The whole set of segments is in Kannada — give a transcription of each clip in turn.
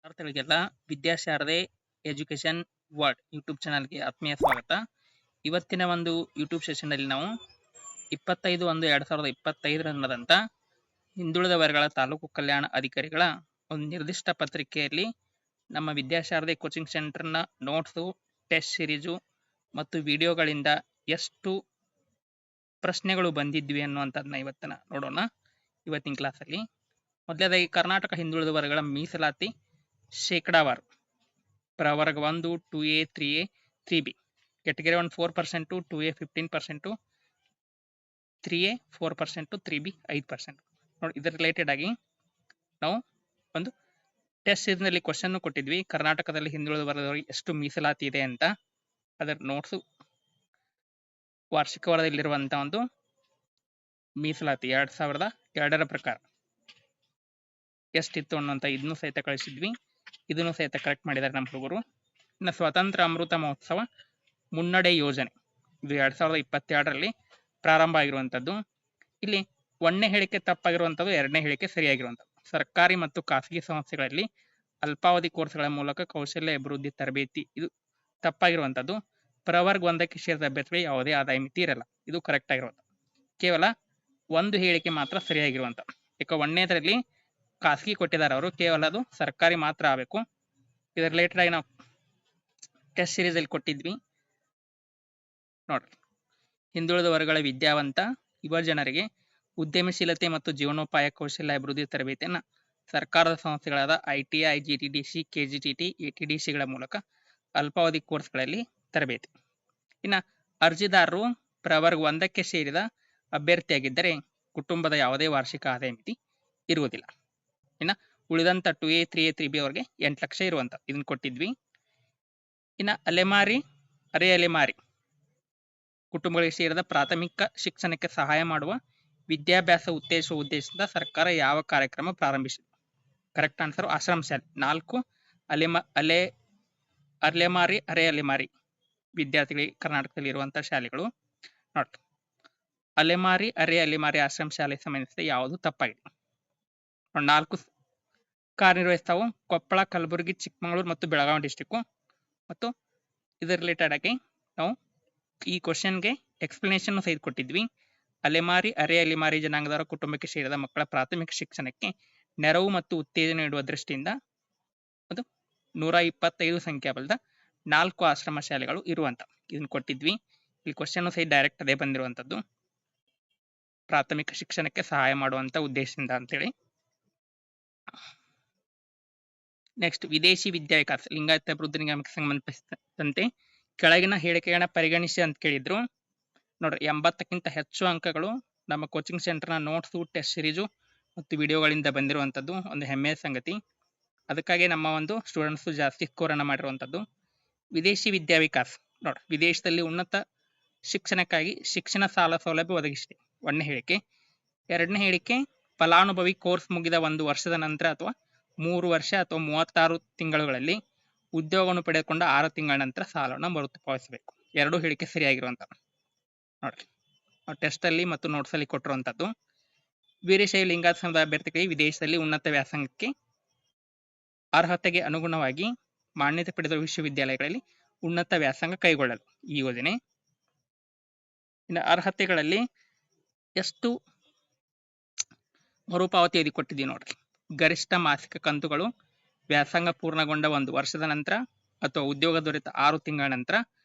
ವಿದ್ಯಾರ್ಥಿಗಳಿಗೆಲ್ಲ ವಿದ್ಯಾಶಾರದೆ ಎಜುಕೇಶನ್ ವರ್ಲ್ಡ್ ಯೂಟ್ಯೂಬ್ ಚಾನಲ್ಗೆ ಆತ್ಮೀಯ ಸ್ವಾಗತ. ಇವತ್ತಿನ ಒಂದು ಯೂಟ್ಯೂಬ್ ಸೆಷನ್ನಲ್ಲಿ ನಾವು 25/1/2025 ನಡೆದಂಥ ಹಿಂದುಳಿದ ವರ್ಗಗಳ ತಾಲೂಕು ಕಲ್ಯಾಣ ಅಧಿಕಾರಿಗಳ ಒಂದು ನಿರ್ದಿಷ್ಟ ಪತ್ರಿಕೆಯಲ್ಲಿ ನಮ್ಮ ವಿದ್ಯಾಶಾರದೆ ಕೋಚಿಂಗ್ ಸೆಂಟರ್ನ ನೋಟ್ಸು, ಟೆಸ್ಟ್ ಸಿರೀಸು ಮತ್ತು ವಿಡಿಯೋಗಳಿಂದ ಎಷ್ಟು ಪ್ರಶ್ನೆಗಳು ಬಂದಿದ್ವಿ ಅನ್ನುವಂಥದ್ದನ್ನ ಇವತ್ತಿನ ನೋಡೋಣ. ಇವತ್ತಿನ ಕ್ಲಾಸಲ್ಲಿ ಮೊದಲನೇದಾಗಿ ಕರ್ನಾಟಕ ಹಿಂದುಳಿದ ವರ್ಗಗಳ ಮೀಸಲಾತಿ ಶೇಕಡಾವಾರು ಪ್ರವರ್ಗ 1, 2A, 3A, 3B, category 1 4%, 2A 15%, 3A 4%, 3B 5%. ನೋಡಿ, ಇದರ ರಿಲೇಟೆಡ್ ಆಗಿ ನಾವು ಒಂದು ಟೆಸ್ಟ್ ಸೀರೀಸ್ನಲ್ಲಿ ಕ್ವಶನ್ ಕೊಟ್ಟಿದ್ವಿ. ಕರ್ನಾಟಕದಲ್ಲಿ ಹಿಂದುಳಿದ ವರ್ಗದವರಿಗೆ ಎಷ್ಟು ಮೀಸಲಾತಿ ಇದೆ ಅಂತ. ಅದರ ನೋಟ್ಸು ವಾರ್ಷಿಕ ವರದಿಯಲ್ಲಿರುವಂಥ ಒಂದು ಮೀಸಲಾತಿ 2002ರ ಪ್ರಕಾರ ಎಷ್ಟಿತ್ತು ಅನ್ನೋಂಥ ಇದನ್ನು ಸಹಿತ ಕಳಿಸಿದ್ವಿ. ಇದನ್ನು ಸಹಿತ ಕರೆಕ್ಟ್ ಮಾಡಿದ್ದಾರೆ ನಮ್ಮ ಹುಡುಗರು. ಇನ್ನು ಸ್ವತಂತ್ರ ಅಮೃತ ಮಹೋತ್ಸವ ಮುನ್ನಡೆ ಯೋಜನೆ ಇದು 2022ರಲ್ಲಿ ಪ್ರಾರಂಭ ಆಗಿರುವಂಥದ್ದು. ಇಲ್ಲಿ 1ನೇ ಹೇಳಿಕೆ ತಪ್ಪಾಗಿರುವಂಥದ್ದು, 2ನೇ ಹೇಳಿಕೆ ಸರಿಯಾಗಿರುವಂಥದ್ದು. ಸರ್ಕಾರಿ ಮತ್ತು ಖಾಸಗಿ ಸಂಸ್ಥೆಗಳಲ್ಲಿ ಅಲ್ಪಾವಧಿ ಕೋರ್ಸ್ಗಳ ಮೂಲಕ ಕೌಶಲ್ಯ ಅಭಿವೃದ್ಧಿ ತರಬೇತಿ ಇದು ತಪ್ಪಾಗಿರುವಂಥದ್ದು. ಪ್ರವರ್ಗ 1ಕ್ಕೆ ಸೇರಿದ ಅಭ್ಯರ್ಥಿಗಳಿಗೆ ಯಾವುದೇ ಆದಾಯ ಮಿತಿ ಇರಲ್ಲ, ಇದು ಕರೆಕ್ಟ್ ಆಗಿರುವಂಥದ್ದು. ಕೇವಲ ಒಂದು ಹೇಳಿಕೆ ಮಾತ್ರ ಸರಿಯಾಗಿರುವಂಥದ್ದು. ಈಗ 1ನೇದರಲ್ಲಿ ಖಾಸಗಿ ಕೊಟ್ಟಿದ್ದಾರೆ ಅವರು, ಕೇವಲ ಅದು ಸರ್ಕಾರಿ ಮಾತ್ರ ಆಗಬೇಕು. ಇದರ ರಿಲೇಟೆಡ್ ಆಗಿ ನಾವು ಟೆಸ್ಟ್ ಸೀರೀಸಲ್ಲಿ ಕೊಟ್ಟಿದ್ವಿ ನೋಡ್ರಿ. ಹಿಂದುಳಿದ ವರ್ಗಗಳ ವಿದ್ಯಾವಂತ ಯುವ ಜನರಿಗೆ ಉದ್ಯಮಶೀಲತೆ ಮತ್ತು ಜೀವನೋಪಾಯ ಕೌಶಲ್ಯ ಅಭಿವೃದ್ಧಿ ತರಬೇತಿಯನ್ನು ಸರ್ಕಾರದ ಸಂಸ್ಥೆಗಳಾದ ITI, IGTDC, KGTT, ATDCಗಳ ಮೂಲಕ ಅಲ್ಪಾವಧಿ ಕೋರ್ಸ್ಗಳಲ್ಲಿ ತರಬೇತಿ. ಇನ್ನು ಅರ್ಜಿದಾರರು ಪ್ರವರ್ಗ 1ಕ್ಕೆ ಸೇರಿದ ಅಭ್ಯರ್ಥಿಯಾಗಿದ್ದರೆ ಕುಟುಂಬದ ಯಾವುದೇ ವಾರ್ಷಿಕ ಆದಾಯ ಮಿತಿ ಇರುವುದಿಲ್ಲ. ಇನ್ನು ಉಳಿದಂಥ 2A, 3A, 3B ಅವರಿಗೆ 8 ಲಕ್ಷ ಇರುವಂಥ ಇದನ್ನು ಕೊಟ್ಟಿದ್ವಿ. ಇನ್ನು ಅರೆ ಅಲೆಮಾರಿ ಕುಟುಂಬಗಳಿಗೆ ಸೇರಿದ ಪ್ರಾಥಮಿಕ ಶಿಕ್ಷಣಕ್ಕೆ ಸಹಾಯ ಮಾಡುವ ವಿದ್ಯಾಭ್ಯಾಸ ಉತ್ತೇಜಿಸುವ ಉದ್ದೇಶದಿಂದ ಸರ್ಕಾರ ಯಾವ ಕಾರ್ಯಕ್ರಮ ಪ್ರಾರಂಭಿಸಿದೆ? ಕರೆಕ್ಟ್ ಆನ್ಸರ್ ಆಶ್ರಮ ಶಾಲೆ. 4 ಅರೆ ಅಲೆಮಾರಿ ವಿದ್ಯಾರ್ಥಿಗಳಿಗೆ ಕರ್ನಾಟಕದಲ್ಲಿ ಇರುವಂತಹ ಶಾಲೆಗಳು ನೋಡಿ. ಅರೆ ಅಲೆಮಾರಿ ಆಶ್ರಮ ಶಾಲೆಗೆ ಸಂಬಂಧಿಸಿದ ಯಾವುದು ತಪ್ಪಾಗಿದೆ? 4 ಕಾರ್ಯನಿರ್ವಹಿಸ್ತಾವು ಕೊಪ್ಪಳ, ಕಲಬುರಗಿ, ಚಿಕ್ಕಮಗಳೂರು ಮತ್ತು ಬೆಳಗಾವಿ ಡಿಸ್ಟಿಕ್ಕು. ಮತ್ತು ಇದರ ರಿಲೇಟೆಡ್ ಆಗಿ ನಾವು ಈ ಕ್ವಶನ್ಗೆ ಎಕ್ಸ್ಪ್ಲನೇಷನ್ ಸಹಿತ ಕೊಟ್ಟಿದ್ವಿ. ಅರೆ ಅಲೆಮಾರಿ ಜನಾಂಗದವರ ಕುಟುಂಬಕ್ಕೆ ಸೇರಿದ ಮಕ್ಕಳ ಪ್ರಾಥಮಿಕ ಶಿಕ್ಷಣಕ್ಕೆ ನೆರವು ಮತ್ತು ಉತ್ತೇಜನ ನೀಡುವ ದೃಷ್ಟಿಯಿಂದ ಅದು 125 ಸಂಖ್ಯಾಬಲದ 4 ಆಶ್ರಮ ಶಾಲೆಗಳು ಇರುವಂತ ಇದನ್ನು ಕೊಟ್ಟಿದ್ವಿ. ಇಲ್ಲಿ ಕ್ವಶನ್ ಸಹಿತ ಡೈರೆಕ್ಟ್ ಅದೇ ಬಂದಿರುವಂತದ್ದು, ಪ್ರಾಥಮಿಕ ಶಿಕ್ಷಣಕ್ಕೆ ಸಹಾಯ ಮಾಡುವಂತ ಉದ್ದೇಶದಿಂದ ಅಂತೇಳಿ. ನೆಕ್ಸ್ಟ್, ವಿದೇಶಿ ವಿದ್ಯಾವಿಕಾಸ ಲಿಂಗಾಯತ ಅಭಿವೃದ್ಧಿ ನಿಗಮಕ್ಕೆ ಸಂಬಂಧಿಸಿದಂತೆ ಕೆಳಗಿನ ಹೇಳಿಕೆಗಳನ್ನ ಪರಿಗಣಿಸಿ ಅಂತ ಕೇಳಿದ್ರು ನೋಡ್ರಿ. 80ಕ್ಕಿಂತ ಹೆಚ್ಚು ಅಂಕಗಳು ನಮ್ಮ ಕೋಚಿಂಗ್ ಸೆಂಟರ್ನ ನೋಟ್ಸು, ಟೆಸ್ಟ್ ಸಿರೀಸು ಮತ್ತು ವಿಡಿಯೋಗಳಿಂದ ಬಂದಿರುವಂಥದ್ದು ಒಂದು ಹೆಮ್ಮೆಯ ಸಂಗತಿ. ಅದಕ್ಕಾಗಿ ನಮ್ಮ ಒಂದು ಸ್ಟೂಡೆಂಟ್ಸು ಜಾಸ್ತಿ ಸ್ಕೋರನ್ನು ಮಾಡಿರುವಂಥದ್ದು. ವಿದೇಶಿ ವಿದ್ಯಾವಿಕಾಸ ನೋಡ್ರಿ, ವಿದೇಶದಲ್ಲಿ ಉನ್ನತ ಶಿಕ್ಷಣಕ್ಕಾಗಿ ಶಿಕ್ಷಣ ಸಾಲ ಸೌಲಭ್ಯ ಒದಗಿಸಿದೆ 1ನೇ ಹೇಳಿಕೆ. 2ನೇ ಹೇಳಿಕೆ, ಫಲಾನುಭವಿ ಕೋರ್ಸ್ ಮುಗಿದ 1 ವರ್ಷದ ನಂತರ ಅಥವಾ 3 ವರ್ಷ ಅಥವಾ 36 ತಿಂಗಳುಗಳಲ್ಲಿ ಉದ್ಯೋಗವನ್ನು ಪಡೆದುಕೊಂಡ 6 ತಿಂಗಳ ನಂತರ ಸಾಲವನ್ನು ಮರುಪಾವತಿಸಬೇಕು. 2 ಹೇಳಿಕೆ ಸರಿಯಾಗಿರುವಂಥ ನೋಡ್ರಿ. ಟೆಸ್ಟಲ್ಲಿ ಮತ್ತು ನೋಟ್ಸಲ್ಲಿ ಕೊಟ್ಟಿರುವಂಥದ್ದು. ವೀರಶೈವ ಲಿಂಗಾಯತ ಸಮುದಾಯ ಅಭ್ಯರ್ಥಿಗಳಿಗೆ ವಿದೇಶದಲ್ಲಿ ಉನ್ನತ ವ್ಯಾಸಂಗಕ್ಕೆ ಅರ್ಹತೆಗೆ ಅನುಗುಣವಾಗಿ ಮಾನ್ಯತೆ ಪಡೆದ ವಿಶ್ವವಿದ್ಯಾಲಯಗಳಲ್ಲಿ ಉನ್ನತ ವ್ಯಾಸಂಗ ಕೈಗೊಳ್ಳಲು ಈ ಯೋಜನೆ. ಇನ್ನು ಅರ್ಹತೆಗಳಲ್ಲಿ ಎಷ್ಟು ಮರುಪಾವತಿ ಕೊಟ್ಟಿದ್ದೀವಿ ನೋಡ್ರಿ. ಗರಿಷ್ಠ ಮಾಸಿಕ ಕಂತುಗಳು ವ್ಯಾಸಂಗ ಪೂರ್ಣಗೊಂಡ 1 ವರ್ಷದ ನಂತರ ಅಥವಾ ಉದ್ಯೋಗ ದೊರೆತ 6 ತಿಂಗಳ ನಂತರ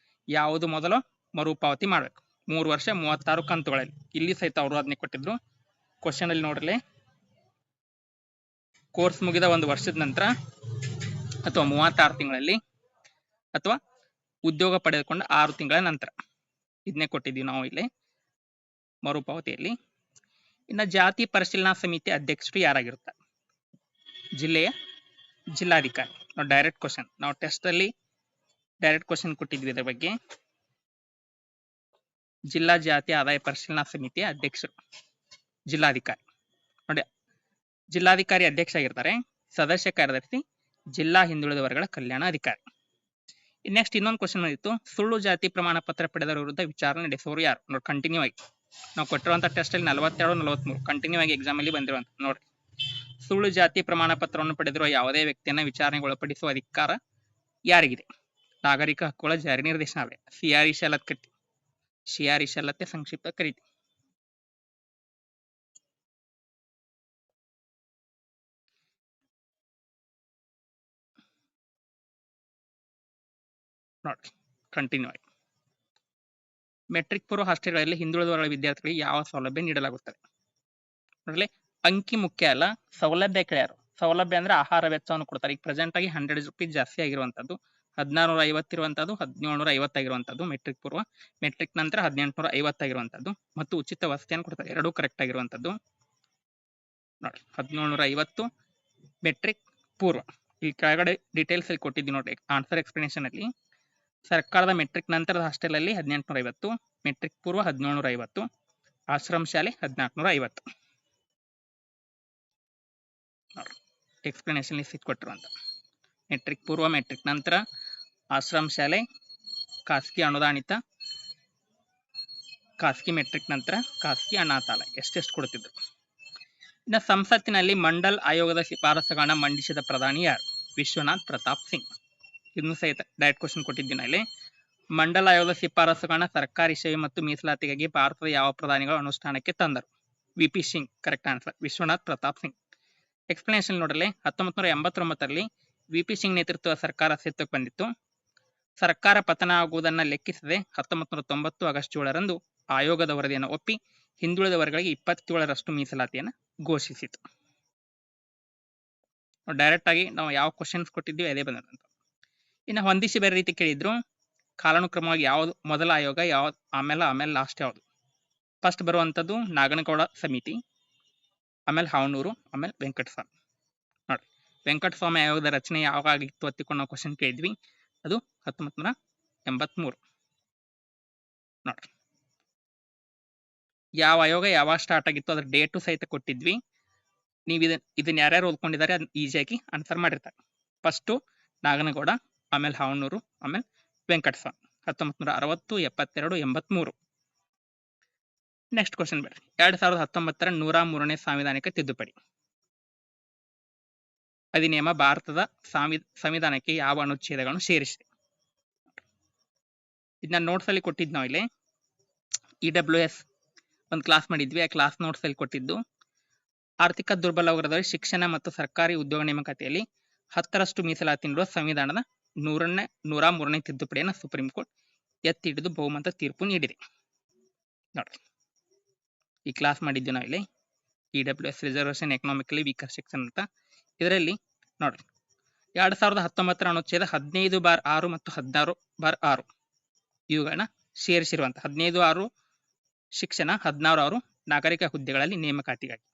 ಯಾವುದು ಮೊದಲು ಮರುಪಾವತಿ ಮಾಡಬೇಕು? 3 ವರ್ಷ 36 ಕಂತುಗಳಲ್ಲಿ. ಇಲ್ಲಿ ಸಹಿತ ಅವರು ಅದನ್ನೇ ಕೊಟ್ಟಿದ್ರು ಕ್ವಶನ್ ಅಲ್ಲಿ ನೋಡ್ರಲಿ. ಕೋರ್ಸ್ ಮುಗಿದ 1 ವರ್ಷದ ನಂತರ ಅಥವಾ 36 ತಿಂಗಳಲ್ಲಿ ಅಥವಾ ಉದ್ಯೋಗ ಪಡೆದುಕೊಂಡ 6 ತಿಂಗಳ ನಂತರ ಇದನ್ನೇ ಕೊಟ್ಟಿದ್ದೀವಿ ನಾವು ಇಲ್ಲಿ ಮರುಪಾವತಿಯಲ್ಲಿ. ಇನ್ನು ಜಾತಿ ಪರಿಶೀಲನಾ ಸಮಿತಿ ಅಧ್ಯಕ್ಷರು ಯಾರಾಗಿರ್ತಾರೆ? ಜಿಲ್ಲೆಯ ಜಿಲ್ಲಾಧಿಕಾರಿ. ನಾವು ಡೈರೆಕ್ಟ್ ಕ್ವಶನ್, ನಾವು ಟೆಸ್ಟ್ ಅಲ್ಲಿ ಡೈರೆಕ್ಟ್ ಕ್ವಶನ್ ಕೊಟ್ಟಿದ್ವಿ ಇದರ ಬಗ್ಗೆ. ಜಿಲ್ಲಾ ಜಾತಿ ಆದಾಯ ಪರಿಶೀಲನಾ ಸಮಿತಿಯ ಅಧ್ಯಕ್ಷರು ಜಿಲ್ಲಾಧಿಕಾರಿ ನೋಡಿ. ಜಿಲ್ಲಾಧಿಕಾರಿ ಅಧ್ಯಕ್ಷ ಆಗಿರ್ತಾರೆ. ಸದಸ್ಯ ಕಾರ್ಯದರ್ಶಿ ಜಿಲ್ಲಾ ಹಿಂದುಳಿದ ವರ್ಗಗಳ ಕಲ್ಯಾಣ ಅಧಿಕಾರಿ. ನೆಕ್ಸ್ಟ್ ಇನ್ನೊಂದು ಕ್ವಶನ್ ಬಂದಿತ್ತು, ಸುಳ್ಳು ಜಾತಿ ಪ್ರಮಾಣ ಪತ್ರ ಪಡೆದವರ ವಿರುದ್ಧ ವಿಚಾರಣೆ ನಡೆಸುವವರು ಯಾರು? ನೋಡಿ, ಕಂಟಿನ್ಯೂ ಆಗಿ ನಾವು ಕೊಟ್ಟಿರುವಂತಹ ಟೆಸ್ಟ್ ಅಲ್ಲಿ 42, 43 ಕಂಟಿನ್ಯೂ ಆಗಿ ಎಕ್ಸಾಮ್ ಅಲ್ಲಿ ಬಂದಿರುವಂತ ನೋಡ್ರಿ. ಸುಳ್ಳು ಜಾತಿ ಪ್ರಮಾಣ ಪತ್ರವನ್ನು ಪಡೆದಿರುವ ಯಾವುದೇ ವ್ಯಕ್ತಿಯನ್ನ ವಿಚಾರಣೆಗೊಳಪಡಿಸುವ ಅಧಿಕಾರ ಯಾರಿಗಿದೆ? ನಾಗರಿಕ ಹಕ್ಕುಗಳ ಜಾರಿ ನಿರ್ದೇಶನಾಲಯ, ಸಿಆರ್ಇ ಸಂಕ್ಷಿಪ್ತ ಕರೀತಿ. ನೋಡಿ, ಕಂಟಿನ್ಯೂ ಆಗಿ. ಮೆಟ್ರಿಕ್ ಪೂರ್ವ ಹಾಸ್ಟೆಲ್ಗಳಲ್ಲಿ ಹಿಂದುಳಿದ ವರ್ಗದ ವಿದ್ಯಾರ್ಥಿಗಳಿಗೆ ಯಾವ ಸೌಲಭ್ಯ ನೀಡಲಾಗುತ್ತದೆ? ನೋಡಲಿ, ಅಂಕಿ ಮುಖ್ಯ ಅಲ್ಲ, ಸೌಲಭ್ಯ ಕೇಳ್ಯಾರು. ಸೌಲಭ್ಯ ಅಂದ್ರೆ ಆಹಾರ ವೆಚ್ಚವನ್ನು ಕೊಡ್ತಾರೆ. ಈಗ ಪ್ರೆಸೆಂಟ್ ಆಗಿ 100 ರೂಪೀಸ್ ಜಾಸ್ತಿ ಆಗಿರುವಂತದ್ದು, 1650 ಇರುವಂತದ್ದು, 1750 ಆಗಿರುವಂತದ್ದು ಮೆಟ್ರಿಕ್ ಪೂರ್ವ. ಮೆಟ್ರಿಕ್ ನಂತರ 1850 ಆಗಿರುವಂತದ್ದು ಮತ್ತು ಉಚಿತ ವಸತಿಯನ್ನು ಕೊಡ್ತಾರೆ. ಎರಡೂ ಕರೆಕ್ಟ್ ಆಗಿರುವಂತದ್ದು. ನೋಡಿ, 1750 ಮೆಟ್ರಿಕ್ ಪೂರ್ವ. ಈ ಕೆಳಗಡೆ ಡೀಟೇಲ್ಸ್ ಅಲ್ಲಿ ಕೊಟ್ಟಿದ್ದೀವಿ ನೋಡಿ, ಆನ್ಸರ್ ಎಕ್ಸ್ಪ್ಲನೇಷನ್ ಅಲ್ಲಿ. ಸರ್ಕಾರದ ಮೆಟ್ರಿಕ್ ನಂತರದ ಹಾಸ್ಟೆಲ್ ಅಲ್ಲಿ 1850, ಮೆಟ್ರಿಕ್ ಪೂರ್ವ 1750, ಆಶ್ರಮ ಶಾಲೆ 1450. ಎಕ್ಸ್ಪ್ಲನೇಷನ್ ಲಿಸ್ಟ್ ಕೊಟ್ಟಿರುವಂತ ಮೆಟ್ರಿಕ್ ಪೂರ್ವ, ಮೆಟ್ರಿಕ್ ನಂತರ, ಆಶ್ರಮ ಶಾಲೆ, ಖಾಸಗಿ ಅನುದಾನಿತ, ಖಾಸಗಿ ಮೆಟ್ರಿಕ್ ನಂತರ, ಖಾಸಗಿ ಅನಾಥಾಲಯ ಎಷ್ಟೆಷ್ಟು ಕೊಡ್ತಿದ್ರು. ಇನ್ನು ಸಂಸತ್ತಿನಲ್ಲಿ ಮಂಡಲ್ ಆಯೋಗದ ಶಿಫಾರಸುಗಳನ್ನ ಮಂಡಿಸಿದ ಪ್ರಧಾನಿ ಯಾರು? ವಿಶ್ವನಾಥ್ ಪ್ರತಾಪ್ ಸಿಂಗ್. ಇದನ್ನು ಸಹಿತ ಡೈರೆಕ್ಟ್ ಕ್ವಶನ್ ಕೊಟ್ಟಿದ್ದೀನಿ ಅಲ್ಲಿ. ಮಂಡಲ್ ಆಯೋಗದ ಶಿಫಾರಸುಗಳನ್ನ ಸರ್ಕಾರಿ ಸೇವೆ ಮತ್ತು ಮೀಸಲಾತಿಗಾಗಿ ಭಾರತದ ಯಾವ ಪ್ರಧಾನಿಗಳು ಅನುಷ್ಠಾನಕ್ಕೆ ತಂದರು? VP. Singh. Correct answer, Vishwanath Pratap Singh. Explanation ನೋಡಲಿ, 1989ರಲ್ಲಿ ವಿ.ಪಿ. ಸಿಂಗ್ ನೇತೃತ್ವದ ಸರ್ಕಾರ ಅಸ್ತಿತ್ವಕ್ಕೆ ಬಂದಿತ್ತು. ಸರ್ಕಾರ ಪತನ ಆಗುವುದನ್ನ ಲೆಕ್ಕಿಸದೆ 1990 ಆಗಸ್ಟ್ 7ರಂದು ಆಯೋಗದ ವರದಿಯನ್ನು ಒಪ್ಪಿ ಹಿಂದುಳಿದ ವರ್ಗಗಳಿಗೆ 27ರಷ್ಟು ಮೀಸಲಾತಿಯನ್ನು ಘೋಷಿಸಿತು. ಡೈರೆಕ್ಟ್ ಆಗಿ ನಾವು ಯಾವ ಕ್ವಶನ್ಸ್ ಕೊಟ್ಟಿದ್ವಿ ಅದೇ ಬಂದಂತ. ಇನ್ನು ಹೊಂದಿಸಿ ಬೇರೆ ರೀತಿ ಕೇಳಿದ್ರು, ಕಾಲಾನುಕ್ರಮವಾಗಿ ಯಾವುದು ಮೊದಲ ಆಯೋಗ, ಯಾವ್ದು ಆಮೇಲೆ ಲಾಸ್ಟ್ ಯಾವುದು? ಫಸ್ಟ್ ಬರುವಂತದ್ದು ನಾಗನಗೌಡ ಸಮಿತಿ, ಆಮೇಲೆ ಹಾವನೂರು, ಆಮೇಲೆ ವೆಂಕಟಸ್ವಾಮಿ. ನೋಡಿ, ವೆಂಕಟಸ್ವಾಮಿ ಆಯೋಗದ ರಚನೆ ಯಾವಾಗ ಆಗಿತ್ತು ಅತ್ತಿಕೊಂಡು ನಾವು ಕ್ವಶನ್ ಕೇಳಿದ್ವಿ, ಅದು 1983. ನೋಡಿ, ಯಾವ ಆಯೋಗ ಯಾವಾಗ ಸ್ಟಾರ್ಟ್ ಆಗಿತ್ತು ಅದ್ರ ಡೇಟು ಸಹಿತ ಕೊಟ್ಟಿದ್ವಿ. ನೀವು ಇದನ್ನ ಯಾರ್ಯಾರು ಓದ್ಕೊಂಡಿದ್ದಾರೆ ಅದನ್ನ ಈಸಿಯಾಗಿ ಆನ್ಸರ್ ಮಾಡಿರ್ತಾರೆ. ಫಸ್ಟು ನಾಗನಗೌಡ, ಆಮೇಲೆ ಹಾವನೂರು, ಆಮೇಲೆ ವೆಂಕಟಸ್ವಾಮಿ. 1960, 72, 83. ನೆಕ್ಸ್ಟ್ ಕ್ವಶನ್ ಬೇರೆ. 2019ರ 103ನೇ ಸಾಂವಿಧಾನಿಕ ತಿದ್ದುಪಡಿ ಅಧಿನಿಯಮ ಭಾರತದ ಸಂವಿಧಾನಕ್ಕೆ ಯಾವ ಅನುಚ್ಛೇದಗಳನ್ನು ಸೇರಿಸಿದೆ? ಇದನ್ನ ನೋಟ್ಸ್ ಅಲ್ಲಿ ಕೊಟ್ಟಿದ್ದು ನಾವು ಇಲ್ಲಿ. EWS ಒಂದು ಕ್ಲಾಸ್ ಮಾಡಿದ್ವಿ, ಆ ಕ್ಲಾಸ್ ನೋಟ್ಸ್ ಅಲ್ಲಿ ಕೊಟ್ಟಿದ್ದು. ಆರ್ಥಿಕ ದುರ್ಬಲ ವರ್ಗದವರಿಗೆ ಶಿಕ್ಷಣ ಮತ್ತು ಸರ್ಕಾರಿ ಉದ್ಯೋಗ ನೇಮಕಾತಿಯಲ್ಲಿ 10ರಷ್ಟು ಮೀಸಲಾತಿ ನೀಡುವ ಸಂವಿಧಾನದ 103ನೇ ತಿದ್ದುಪಡಿಯನ್ನು ಸುಪ್ರೀಂ ಕೋರ್ಟ್ ಎತ್ತಿ ಹಿಡಿದು ಬಹುಮತ ತೀರ್ಪು ನೀಡಿದೆ. ನೋಡಿ, ಈ ಕ್ಲಾಸ್ ಮಾಡಿದ್ವಿ ನಾವು ಇಲ್ಲಿ. EWS reservation economically weaker section ಅಂತ. ಇದರಲ್ಲಿ ನೋಡಿ, 2019ರ ಅನುಚ್ಛೇದ 15/6 ಮತ್ತು 16/6 ಇವುಗಳನ್ನ ಸೇರಿಸಿರುವಂತ. 15/6 ಶಿಕ್ಷಣ, 16/6 ನಾಗರಿಕ ಹುದ್ದೆಗಳಲ್ಲಿ ನೇಮಕಾತಿಗಾಗಿ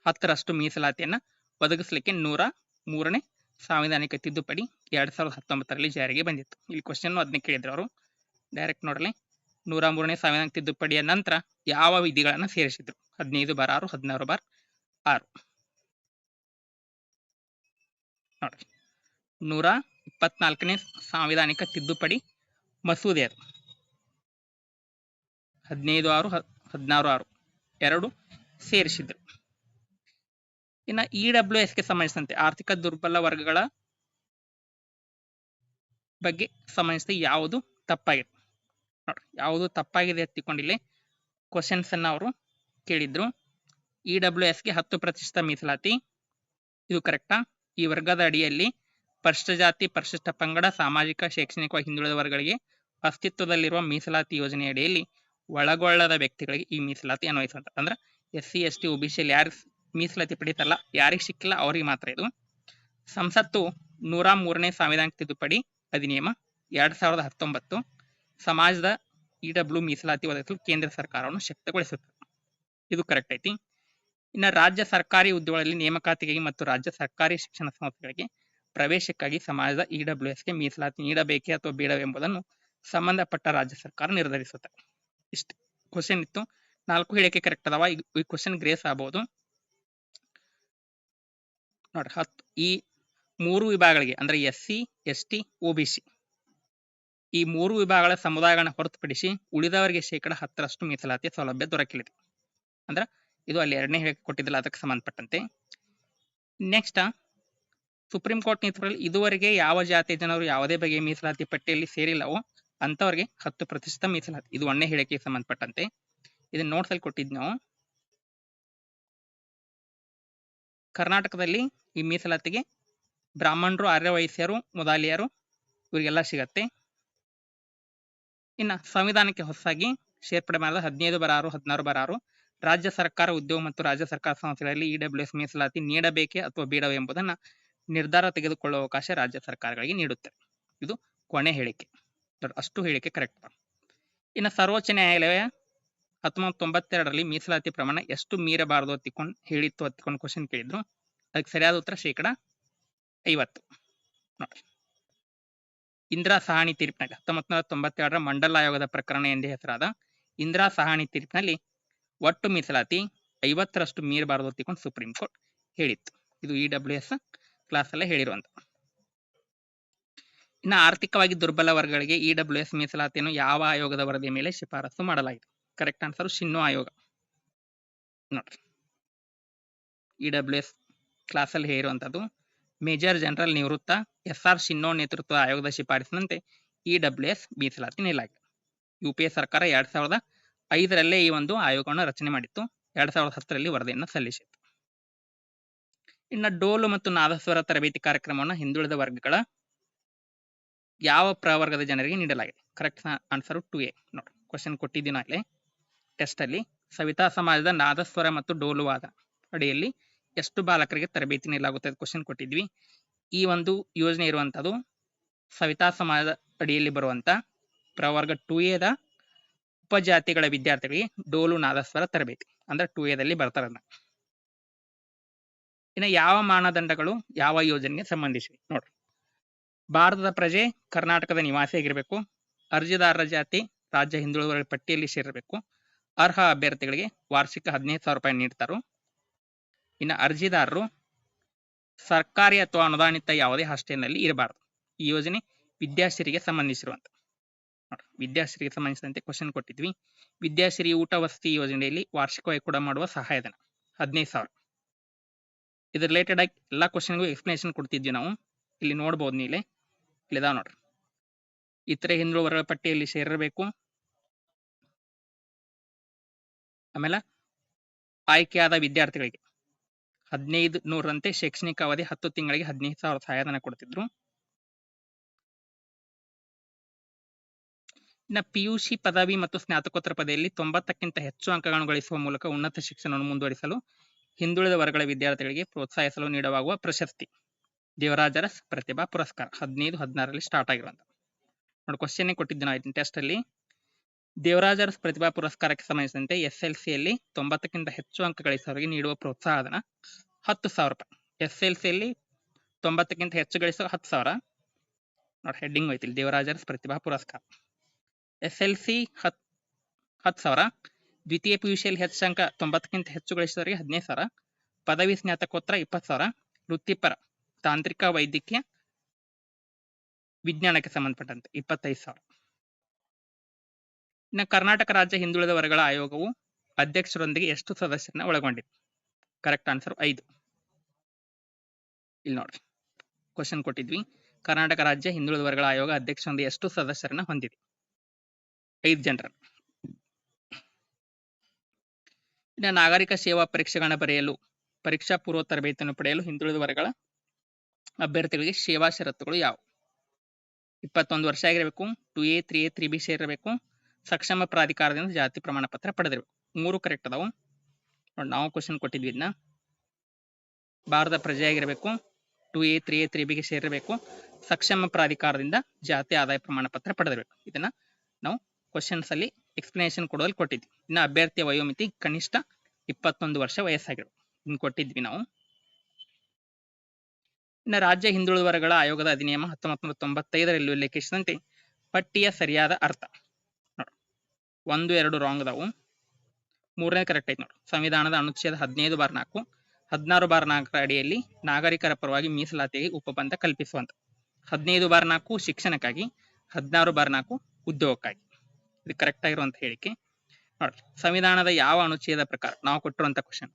10ರಷ್ಟು ಮೀಸಲಾತಿಯನ್ನ ಒದಗಿಸಲಿಕ್ಕೆ 103ನೇ ಸಾಂವಿಧಾನಿಕ ತಿದ್ದುಪಡಿ 2019ರಲ್ಲಿ ಜಾರಿಗೆ ಬಂದಿತ್ತು. ಇಲ್ಲಿ ಕ್ವಶನ್ ಅದನ್ನೇ ಕೇಳಿದ್ರು ಅವರು. ಡೈರೆಕ್ಟ್ ನೋಡಲಿ, 103ನೇ ಸಾಂವಿಧಾನಿಕ ತಿದ್ದುಪಡಿಯ ನಂತರ ಯಾವ ವಿಧಿಗಳನ್ನ ಸೇರಿಸಿದ್ರು? 15/6, 16/6. ನೋಡಿ, 124ನೇ ಸಾಂವಿಧಾನಿಕ ತಿದ್ದುಪಡಿ ಮಸೂದೆ ಅದು 15/6, 16/6 ಎರಡು ಸೇರಿಸಿದ್ರು. ಇನ್ನು EWSಗೆ ಸಂಬಂಧಿಸಿದಂತೆ ಆರ್ಥಿಕ ದುರ್ಬಲ ವರ್ಗಗಳ ಬಗ್ಗೆ ಸಂಬಂಧಿಸಿದ ಯಾವುದು ತಪ್ಪಾಗಿದೆ? ನೋಡಿ, ಯಾವುದು ತಪ್ಪಾಗಿದೆ ಎತ್ತಿಕೊಂಡಿಲ್ಲಿ ಕ್ವಶನ್ಸ್ ಅನ್ನ ಅವರು ಕೇಳಿದ್ರು. EWSಗೆ 10% ಮೀಸಲಾತಿ, ಇದು ಕರೆಕ್ಟಾ? ಈ ವರ್ಗದ ಅಡಿಯಲ್ಲಿ ಪರಿಶಿಷ್ಟ ಜಾತಿ, ಪರಿಶಿಷ್ಟ ಪಂಗಡ, ಸಾಮಾಜಿಕ ಶೈಕ್ಷಣಿಕವಾಗಿ ಹಿಂದುಳಿದ ವರ್ಗಗಳಿಗೆ ಅಸ್ತಿತ್ವದಲ್ಲಿರುವ ಮೀಸಲಾತಿ ಯೋಜನೆ ಅಡಿಯಲ್ಲಿ ಒಳಗೊಳ್ಳದ ವ್ಯಕ್ತಿಗಳಿಗೆ ಈ ಮೀಸಲಾತಿ ಅನ್ವಯಿಸುವಂತ. ಅಂದ್ರೆ SC, ST, OBC ಯಾರು ಮೀಸಲಾತಿ ಪಡಿತಲ್ಲ, ಯಾರಿಗೆ ಸಿಕ್ಕಿಲ್ಲ ಅವ್ರಿಗೆ ಮಾತ್ರ ಇದು. ಸಂಸತ್ತು 103ನೇ ಸಾಂವಿಧಾನಿಕ ತಿದ್ದುಪಡಿ ಅಧಿನಿಯಮ 2019 ಸಮಾಜದ EW ಮೀಸಲಾತಿ ಒದಗಿಸಲು ಕೇಂದ್ರ ಸರ್ಕಾರವನ್ನು ಶಕ್ತಗೊಳಿಸುತ್ತದೆ. ಇದು ಕರೆಕ್ಟ್ ಐತಿ. ಇನ್ನು ರಾಜ್ಯ ಸರ್ಕಾರಿ ಹುದ್ದೆಗಳಲ್ಲಿ ನೇಮಕಾತಿಗಾಗಿ ಮತ್ತು ರಾಜ್ಯ ಸರ್ಕಾರಿ ಶಿಕ್ಷಣ ಸಂಸ್ಥೆಗಳಿಗೆ ಪ್ರವೇಶಕ್ಕಾಗಿ ಸಮಾಜದ EWSಗೆ ಮೀಸಲಾತಿ ನೀಡಬೇಕೇ ಅಥವಾ ಬೇಡವೆಂಬುದನ್ನು ಸಂಬಂಧಪಟ್ಟ ರಾಜ್ಯ ಸರ್ಕಾರ ನಿರ್ಧರಿಸುತ್ತದೆ. ಇಷ್ಟು ಕ್ವಶನ್ ಇತ್ತು. 4 ಹೇಳಿಕೆ ಕರೆಕ್ಟ್ ಅದಾವ. ಈ ಕ್ವಶನ್ ಗ್ರೇಸ್ ಆಗಬಹುದು. ನೋಡಿ, ಈ 3 ವಿಭಾಗಗಳಿಗೆ ಅಂದ್ರೆ SC, ST, OBC ಈ 3 ವಿಭಾಗಗಳ ಸಮುದಾಯಗಳನ್ನ ಹೊರತುಪಡಿಸಿ ಉಳಿದವರಿಗೆ 10% ಮೀಸಲಾತಿಯ ಸೌಲಭ್ಯ ದೊರಕಲಿದೆ. ಅಂದ್ರೆ ಇದು ಅಲ್ಲಿ 2ನೇ ಹೇಳಿಕೆ ಕೊಟ್ಟಿದ್ದಲ್ಲ, ಅದಕ್ಕೆ ಸಂಬಂಧಪಟ್ಟಂತೆ. ನೆಕ್ಸ್ಟ್ ಸುಪ್ರೀಂ ಕೋರ್ಟ್ ನೇತೃತ್ವದಲ್ಲಿ ಇದುವರೆಗೆ ಯಾವ ಜಾತಿಯ ಜನರು ಯಾವುದೇ ಬಗೆಯ ಮೀಸಲಾತಿ ಪಟ್ಟಿಯಲ್ಲಿ ಸೇರಿಲ್ಲವೋ ಅಂತವರಿಗೆ 10% ಮೀಸಲಾತಿ. ಇದು 1ನೇ ಹೇಳಿಕೆಗೆ ಸಂಬಂಧಪಟ್ಟಂತೆ. ಇದನ್ನ ನೋಟ್ಸ್ ಅಲ್ಲಿ ಕೊಟ್ಟಿದ್ದು ನಾವು. ಕರ್ನಾಟಕದಲ್ಲಿ ಈ ಮೀಸಲಾತಿಗೆ ಬ್ರಾಹ್ಮಣರು, ಆರ್ಯವೈಶ್ಯರು, ಮುದಾಲಿಯರು ಇವರಿಗೆಲ್ಲ ಸಿಗತ್ತೆ. ಇನ್ನು ಸಂವಿಧಾನಕ್ಕೆ ಹೊಸದಾಗಿ ಸೇರ್ಪಡೆ ಮಾಡಿದ 15/6, 16/6 ರಾಜ್ಯ ಸರ್ಕಾರ ಉದ್ಯೋಗ ಮತ್ತು ರಾಜ್ಯ ಸರ್ಕಾರ ಸಂಸ್ಥೆಗಳಲ್ಲಿ EWS ಮೀಸಲಾತಿ ನೀಡಬೇಕೇ ಅಥವಾ ಬೇಡವೇ ಎಂಬುದನ್ನು ನಿರ್ಧಾರ ತೆಗೆದುಕೊಳ್ಳುವ ಅವಕಾಶ ರಾಜ್ಯ ಸರ್ಕಾರಗಳಿಗೆ ನೀಡುತ್ತದೆ. ಇದು ಕೊನೆ ಹೇಳಿಕೆ. ಅಷ್ಟು ಹೇಳಿಕೆ ಕರೆಕ್ಟ್. ಇನ್ನು ಸರ್ವೋಚ್ಚ ನ್ಯಾಯಾಲಯ 1992ರಲ್ಲಿ ಮೀಸಲಾತಿ ಪ್ರಮಾಣ ಎಷ್ಟು ಮೀರಬಾರದು ಹತ್ತಿಕೊಂಡು ಕ್ವಶನ್ ಕೇಳಿದ್ರು. ಅದಕ್ಕೆ ಸರಿಯಾದ ಉತ್ತರ 50%. ನೋಡಿ, ಇಂದಿರಾ ಸಹಾನಿ ತೀರ್ಪಿನಲ್ಲಿ 1992ರ ಮಂಡಲ ಆಯೋಗದ ಪ್ರಕರಣ ಎಂದೇ ಹೆಸರಾದ ಇಂದಿರಾ ಸಹಾನಿ ತೀರ್ಪಿನಲ್ಲಿ ಒಟ್ಟು ಮೀಸಲಾತಿ 50ರಷ್ಟು ಮೀರಬಾರದು ಹೊತ್ತಿಕೊಂಡು ಸುಪ್ರೀಂ ಕೋರ್ಟ್ ಹೇಳಿತ್ತು. ಇದು EWS ಕ್ಲಾಸ್ ಅಲ್ಲೇ ಹೇಳಿರುವಂತ. ಇನ್ನು ಆರ್ಥಿಕವಾಗಿ ದುರ್ಬಲ ವರ್ಗಗಳಿಗೆ EWS ಮೀಸಲಾತಿಯನ್ನು ಯಾವ ಆಯೋಗದ ವರದಿಯ ಮೇಲೆ ಶಿಫಾರಸು ಮಾಡಲಾಗಿದೆ? ಕರೆಕ್ಟ್ ಆನ್ಸರ್ ಶಿನ್ನೋ ಆಯೋಗ. ನೋಡ್ರಿ, EWS ಕ್ಲಾಸ್ ಅಲ್ಲಿ ಹೇಳಿರುವಂತದ್ದು ಮೇಜರ್ ಜನರಲ್ ನಿವೃತ್ತ SR ಶಿನ್ನೋ ನೇತೃತ್ವದ ಆಯೋಗದ ಶಿಫಾರಸಿನಂತೆ EWS ಮೀಸಲಾತಿ ನೀಡಲಾಗಿದೆ. UPA ಸರ್ಕಾರ 2005ರಲ್ಲೇ ಈ ಒಂದು ಆಯೋಗವನ್ನು ರಚನೆ ಮಾಡಿತ್ತು. 2010ರಲ್ಲಿ ವರದಿಯನ್ನು ಸಲ್ಲಿಸಿತ್ತು. ಇನ್ನು ಡೋಲು ಮತ್ತು ನಾದಸ್ವರ ತರಬೇತಿ ಕಾರ್ಯಕ್ರಮವನ್ನು ಹಿಂದುಳಿದ ವರ್ಗಗಳ ಯಾವ ಪ್ರವರ್ಗದ ಜನರಿಗೆ ನೀಡಲಾಗಿದೆ? Correct answer 2A. ನೋಡಿ, ಕ್ವಶನ್ ಕೊಟ್ಟಿದ್ದೀನ ಅಲ್ಲಿ ಟೆಸ್ಟ್ ಅಲ್ಲಿ. ಸವಿತಾ ಸಮಾಜದ ನಾದಸ್ವರ ಮತ್ತು ಡೋಲುವಾದ ಅಡಿಯಲ್ಲಿ ಎಷ್ಟು ಬಾಲಕರಿಗೆ ತರಬೇತಿ ನೀಡಲಾಗುತ್ತದೆ ಕ್ವಶನ್ ಕೊಟ್ಟಿದ್ವಿ. ಈ ಒಂದು ಯೋಜನೆ ಇರುವಂತದ್ದು ಸವಿತಾ ಸಮಾಜದ ಅಡಿಯಲ್ಲಿ ಬರುವಂತ ಪ್ರವರ್ಗ 2Aದ ಉಪಜಾತಿಗಳ ವಿದ್ಯಾರ್ಥಿಗಳಿಗೆ ಡೋಲು ನಾದಸ್ವರ ತರಬೇತಿ ಅಂದ್ರೆ 2Aದಲ್ಲಿ ಬರ್ತಾರೆ. ಇನ್ನು ಯಾವ ಮಾನದಂಡಗಳು ಯಾವ ಯೋಜನೆಗೆ ಸಂಬಂಧಿಸಿವೆ? ನೋಡ್ರಿ, ಭಾರತದ ಪ್ರಜೆ ಕರ್ನಾಟಕದ ನಿವಾಸಿಯಾಗಿರಬೇಕು, ಅರ್ಜಿದಾರರ ಜಾತಿ ರಾಜ್ಯ ಹಿಂದುಳಿದ ಪಟ್ಟಿಯಲ್ಲಿ ಸೇರಿರಬೇಕು, ಅರ್ಹ ಅಭ್ಯರ್ಥಿಗಳಿಗೆ ವಾರ್ಷಿಕ 15,000 ರೂಪಾಯಿ ನೀಡ್ತಾರು. ಇನ್ನು ಅರ್ಜಿದಾರರು ಸರ್ಕಾರಿ ಅಥವಾ ಅನುದಾನಿತ ಯಾವುದೇ ಹಾಸ್ಟೆಲ್ನಲ್ಲಿ ಇರಬಾರದು. ಈ ಯೋಜನೆ ವಿದ್ಯಾಶ್ರೀಗೆ ಸಂಬಂಧಿಸಿರುವಂತ. ವಿದ್ಯಾಶ್ರೀಗೆ ಸಂಬಂಧಿಸಿದಂತೆ ಕ್ವಶನ್ ಕೊಟ್ಟಿದ್ವಿ. ವಿದ್ಯಾಶ್ರೀ ಊಟ ವಸತಿ ಯೋಜನೆಯಲ್ಲಿ ವಾರ್ಷಿಕವಾಗಿ ಕೂಡ ಮಾಡುವ ಸಹಾಯಧನ 15,000. ಇದ್ರ ರಿಲೇಟೆಡ್ ಆಗಿ ಎಲ್ಲಾ ಕ್ವಶನ್ಗೂ ಎಕ್ಸ್ಪ್ಲನೇಷನ್ ಕೊಡ್ತಿದ್ವಿ ನಾವು. ಇಲ್ಲಿ ನೋಡ್ಬೋದು ನೀಲೆ ಇಲ್ಲಿದಾವ ನೋಡ್ರಿ. ಇತರೆ ಹಿಂದುಳಿದ ವರ್ಗಗಳ ಪಟ್ಟಿಯಲ್ಲಿ ಸೇರಿರಬೇಕು. ಆಮೇಲೆ ಆಯ್ಕೆಯಾದ ವಿದ್ಯಾರ್ಥಿಗಳಿಗೆ 1500ರಂತೆ ಶೈಕ್ಷಣಿಕ ಅವಧಿ 10 ತಿಂಗಳಿಗೆ 15,000 ಸಹಾಯಧನ ಕೊಡ್ತಿದ್ರು. ಇನ್ನು PUC ಪದವಿ ಮತ್ತು ಸ್ನಾತಕೋತ್ತರ ಪದವಿಯಲ್ಲಿ 90ಕ್ಕಿಂತ ಹೆಚ್ಚು ಅಂಕಗಳನ್ನು ಗಳಿಸುವ ಮೂಲಕ ಉನ್ನತ ಶಿಕ್ಷಣವನ್ನು ಮುಂದುವರಿಸಲು ಹಿಂದುಳಿದ ವರ್ಗಗಳ ವಿದ್ಯಾರ್ಥಿಗಳಿಗೆ ಪ್ರೋತ್ಸಾಹಿಸಲು ನೀಡಲಾಗುವ ಪ್ರಶಸ್ತಿ ದೇವರಾಜ ಅರಸ್ ಪ್ರತಿಭಾ ಪುರಸ್ಕಾರ 15-16ರಲ್ಲಿ ಸ್ಟಾರ್ಟ್ ಆಗಿರುವಂತ. ನೋಡಿ, ಕ್ವಶನ್ ಕೊಟ್ಟಿದ್ದು ನಾವು ಟೆಸ್ಟ್ ಅಲ್ಲಿ. ದೇವರಾಜ ಅರಸ್ ಪ್ರತಿಭಾ ಪುರಸ್ಕಾರಕ್ಕೆ ಸಂಬಂಧಿಸಿದಂತೆ SLCಯಲ್ಲಿ 90ಕ್ಕಿಂತ ಹೆಚ್ಚು ಅಂಕ ಗಳಿಸುವವರಿಗೆ ನೀಡುವ ಪ್ರೋತ್ಸಾಹಧನ 10,000 ರೂಪಾಯಿ. SLCಯಲ್ಲಿ 90ಕ್ಕಿಂತ ಹೆಚ್ಚು ಗಳಿಸುವ 10,000. ನೋಡಿ, ಹೆಡ್ಡಿಂಗ್ ಹೋಯ್ತಿಲ್ಲ, ದೇವರಾಜ ಅರಸ್ ಪ್ರತಿಭಾ ಪುರಸ್ಕಾರ. SLC 10,000, ದ್ವಿತೀಯ PUCಯಲ್ಲಿ ಹೆಚ್ಚು ಅಂಕ 90ಕ್ಕಿಂತ ಹೆಚ್ಚು ಗಳಿಸಿದವರಿಗೆ 15,000, ಪದವಿ ಸ್ನಾತಕೋತ್ತರ 20,000, ವೃತ್ತಿಪರ ತಾಂತ್ರಿಕ ವೈದ್ಯಕೀಯ ವಿಜ್ಞಾನಕ್ಕೆ ಸಂಬಂಧಪಟ್ಟಂತೆ 25,000. ಇನ್ನು ಕರ್ನಾಟಕ ರಾಜ್ಯ ಹಿಂದುಳಿದ ವರ್ಗಗಳ ಆಯೋಗವು ಅಧ್ಯಕ್ಷರೊಂದಿಗೆ ಎಷ್ಟು ಸದಸ್ಯರನ್ನ ಒಳಗೊಂಡಿದೆ? Correct answer 5. ಇಲ್ಲಿ ನೋಡ್ರಿ, ಕ್ವಶನ್ ಕೊಟ್ಟಿದ್ವಿ. ಕರ್ನಾಟಕ ರಾಜ್ಯ ಹಿಂದುಳಿದ ವರ್ಗಗಳ ಆಯೋಗ ಅಧ್ಯಕ್ಷರೊಂದಿಗೆ ಎಷ್ಟು ಸದಸ್ಯರನ್ನ ಹೊಂದಿದೆ? 5 ಜನರ. ಇನ್ನು ನಾಗರಿಕ ಸೇವಾ ಪರೀಕ್ಷೆಗಳನ್ನ ಬರೆಯಲು ಪರೀಕ್ಷಾ ಪೂರ್ವ ತರಬೇತಿಯನ್ನು ಪಡೆಯಲು ಹಿಂದುಳಿದ ವರ್ಗಗಳ ಅಭ್ಯರ್ಥಿಗಳಿಗೆ ಸೇವಾ ಷರತ್ತುಗಳು ಯಾವುವು? 21 ವರ್ಷ ಆಗಿರಬೇಕು, 2A, 3A, 3B ಸೇರಿರಬೇಕು, ಸಕ್ಷಮ ಪ್ರಾಧಿಕಾರದಿಂದ ಜಾತಿ ಪ್ರಮಾಣ ಪತ್ರ ಪಡೆದಿರಬೇಕು. 3 ಕರೆಕ್ಟ್ ಅದಾವು. ನಾವು ಕ್ವಶನ್ ಕೊಟ್ಟಿದ್ವಿ ಇದನ್ನ. ಭಾರತ ಪ್ರಜೆ ಆಗಿರಬೇಕು, 2A, 3A, 3Bಗೆ ಸೇರಿರಬೇಕು, ಸಕ್ಷಮ ಪ್ರಾಧಿಕಾರದಿಂದ ಜಾತಿ ಆದಾಯ ಪ್ರಮಾಣ ಪತ್ರ ಪಡೆದಿರಬೇಕು. ಇದನ್ನ ನಾವು ಕ್ವಶನ್ಸ್ ಅಲ್ಲಿ ಎಕ್ಸ್ಪ್ಲನೇಷನ್ ಕೊಡೋದಲ್ಲಿ ಕೊಟ್ಟಿದ್ವಿ. ಇನ್ನು ಅಭ್ಯರ್ಥಿಯ ವಯೋಮಿತಿ ಕನಿಷ್ಠ 21 ವರ್ಷ ವಯಸ್ಸಾಗಿರಬೇಕು. ಇನ್ನು ಕೊಟ್ಟಿದ್ವಿ ನಾವು. ಇನ್ನು ರಾಜ್ಯ ಹಿಂದುಳಿದ ವರ್ಗಗಳ ಆಯೋಗದ ಅಧಿನಿಯಮ 1995ರಲ್ಲಿ ಉಲ್ಲೇಖಿಸಿದಂತೆ ಪಟ್ಟಿಯ ಸರಿಯಾದ ಅರ್ಥ. ನೋಡಿ, 1, 2 ರಾಂಗ್ ಅದಾವು, 3ನೇ ಕರೆಕ್ಟ್ ಐತಿ. ನೋಡಿ, ಸಂವಿಧಾನದ ಅನುಚ್ಛೇದ 15/4, 16/4 ಅಡಿಯಲ್ಲಿ ನಾಗರಿಕರ ಪರವಾಗಿ ಮೀಸಲಾತಿಗೆ ಉಪಬಂಧ ಕಲ್ಪಿಸುವಂತ. 15/4 ಶಿಕ್ಷಣಕ್ಕಾಗಿ, 16/4 ಉದ್ಯೋಗಕ್ಕಾಗಿ. ಇದು ಕರೆಕ್ಟ್ ಆಗಿರುವಂತ ಹೇಳಿಕೆ. ನೋಡಿ, ಸಂವಿಧಾನದ ಯಾವ ಅನುಚ್ಛೇದ ಪ್ರಕಾರ ನಾವು ಕೊಟ್ಟಿರುವಂತ ಕ್ವಶನ್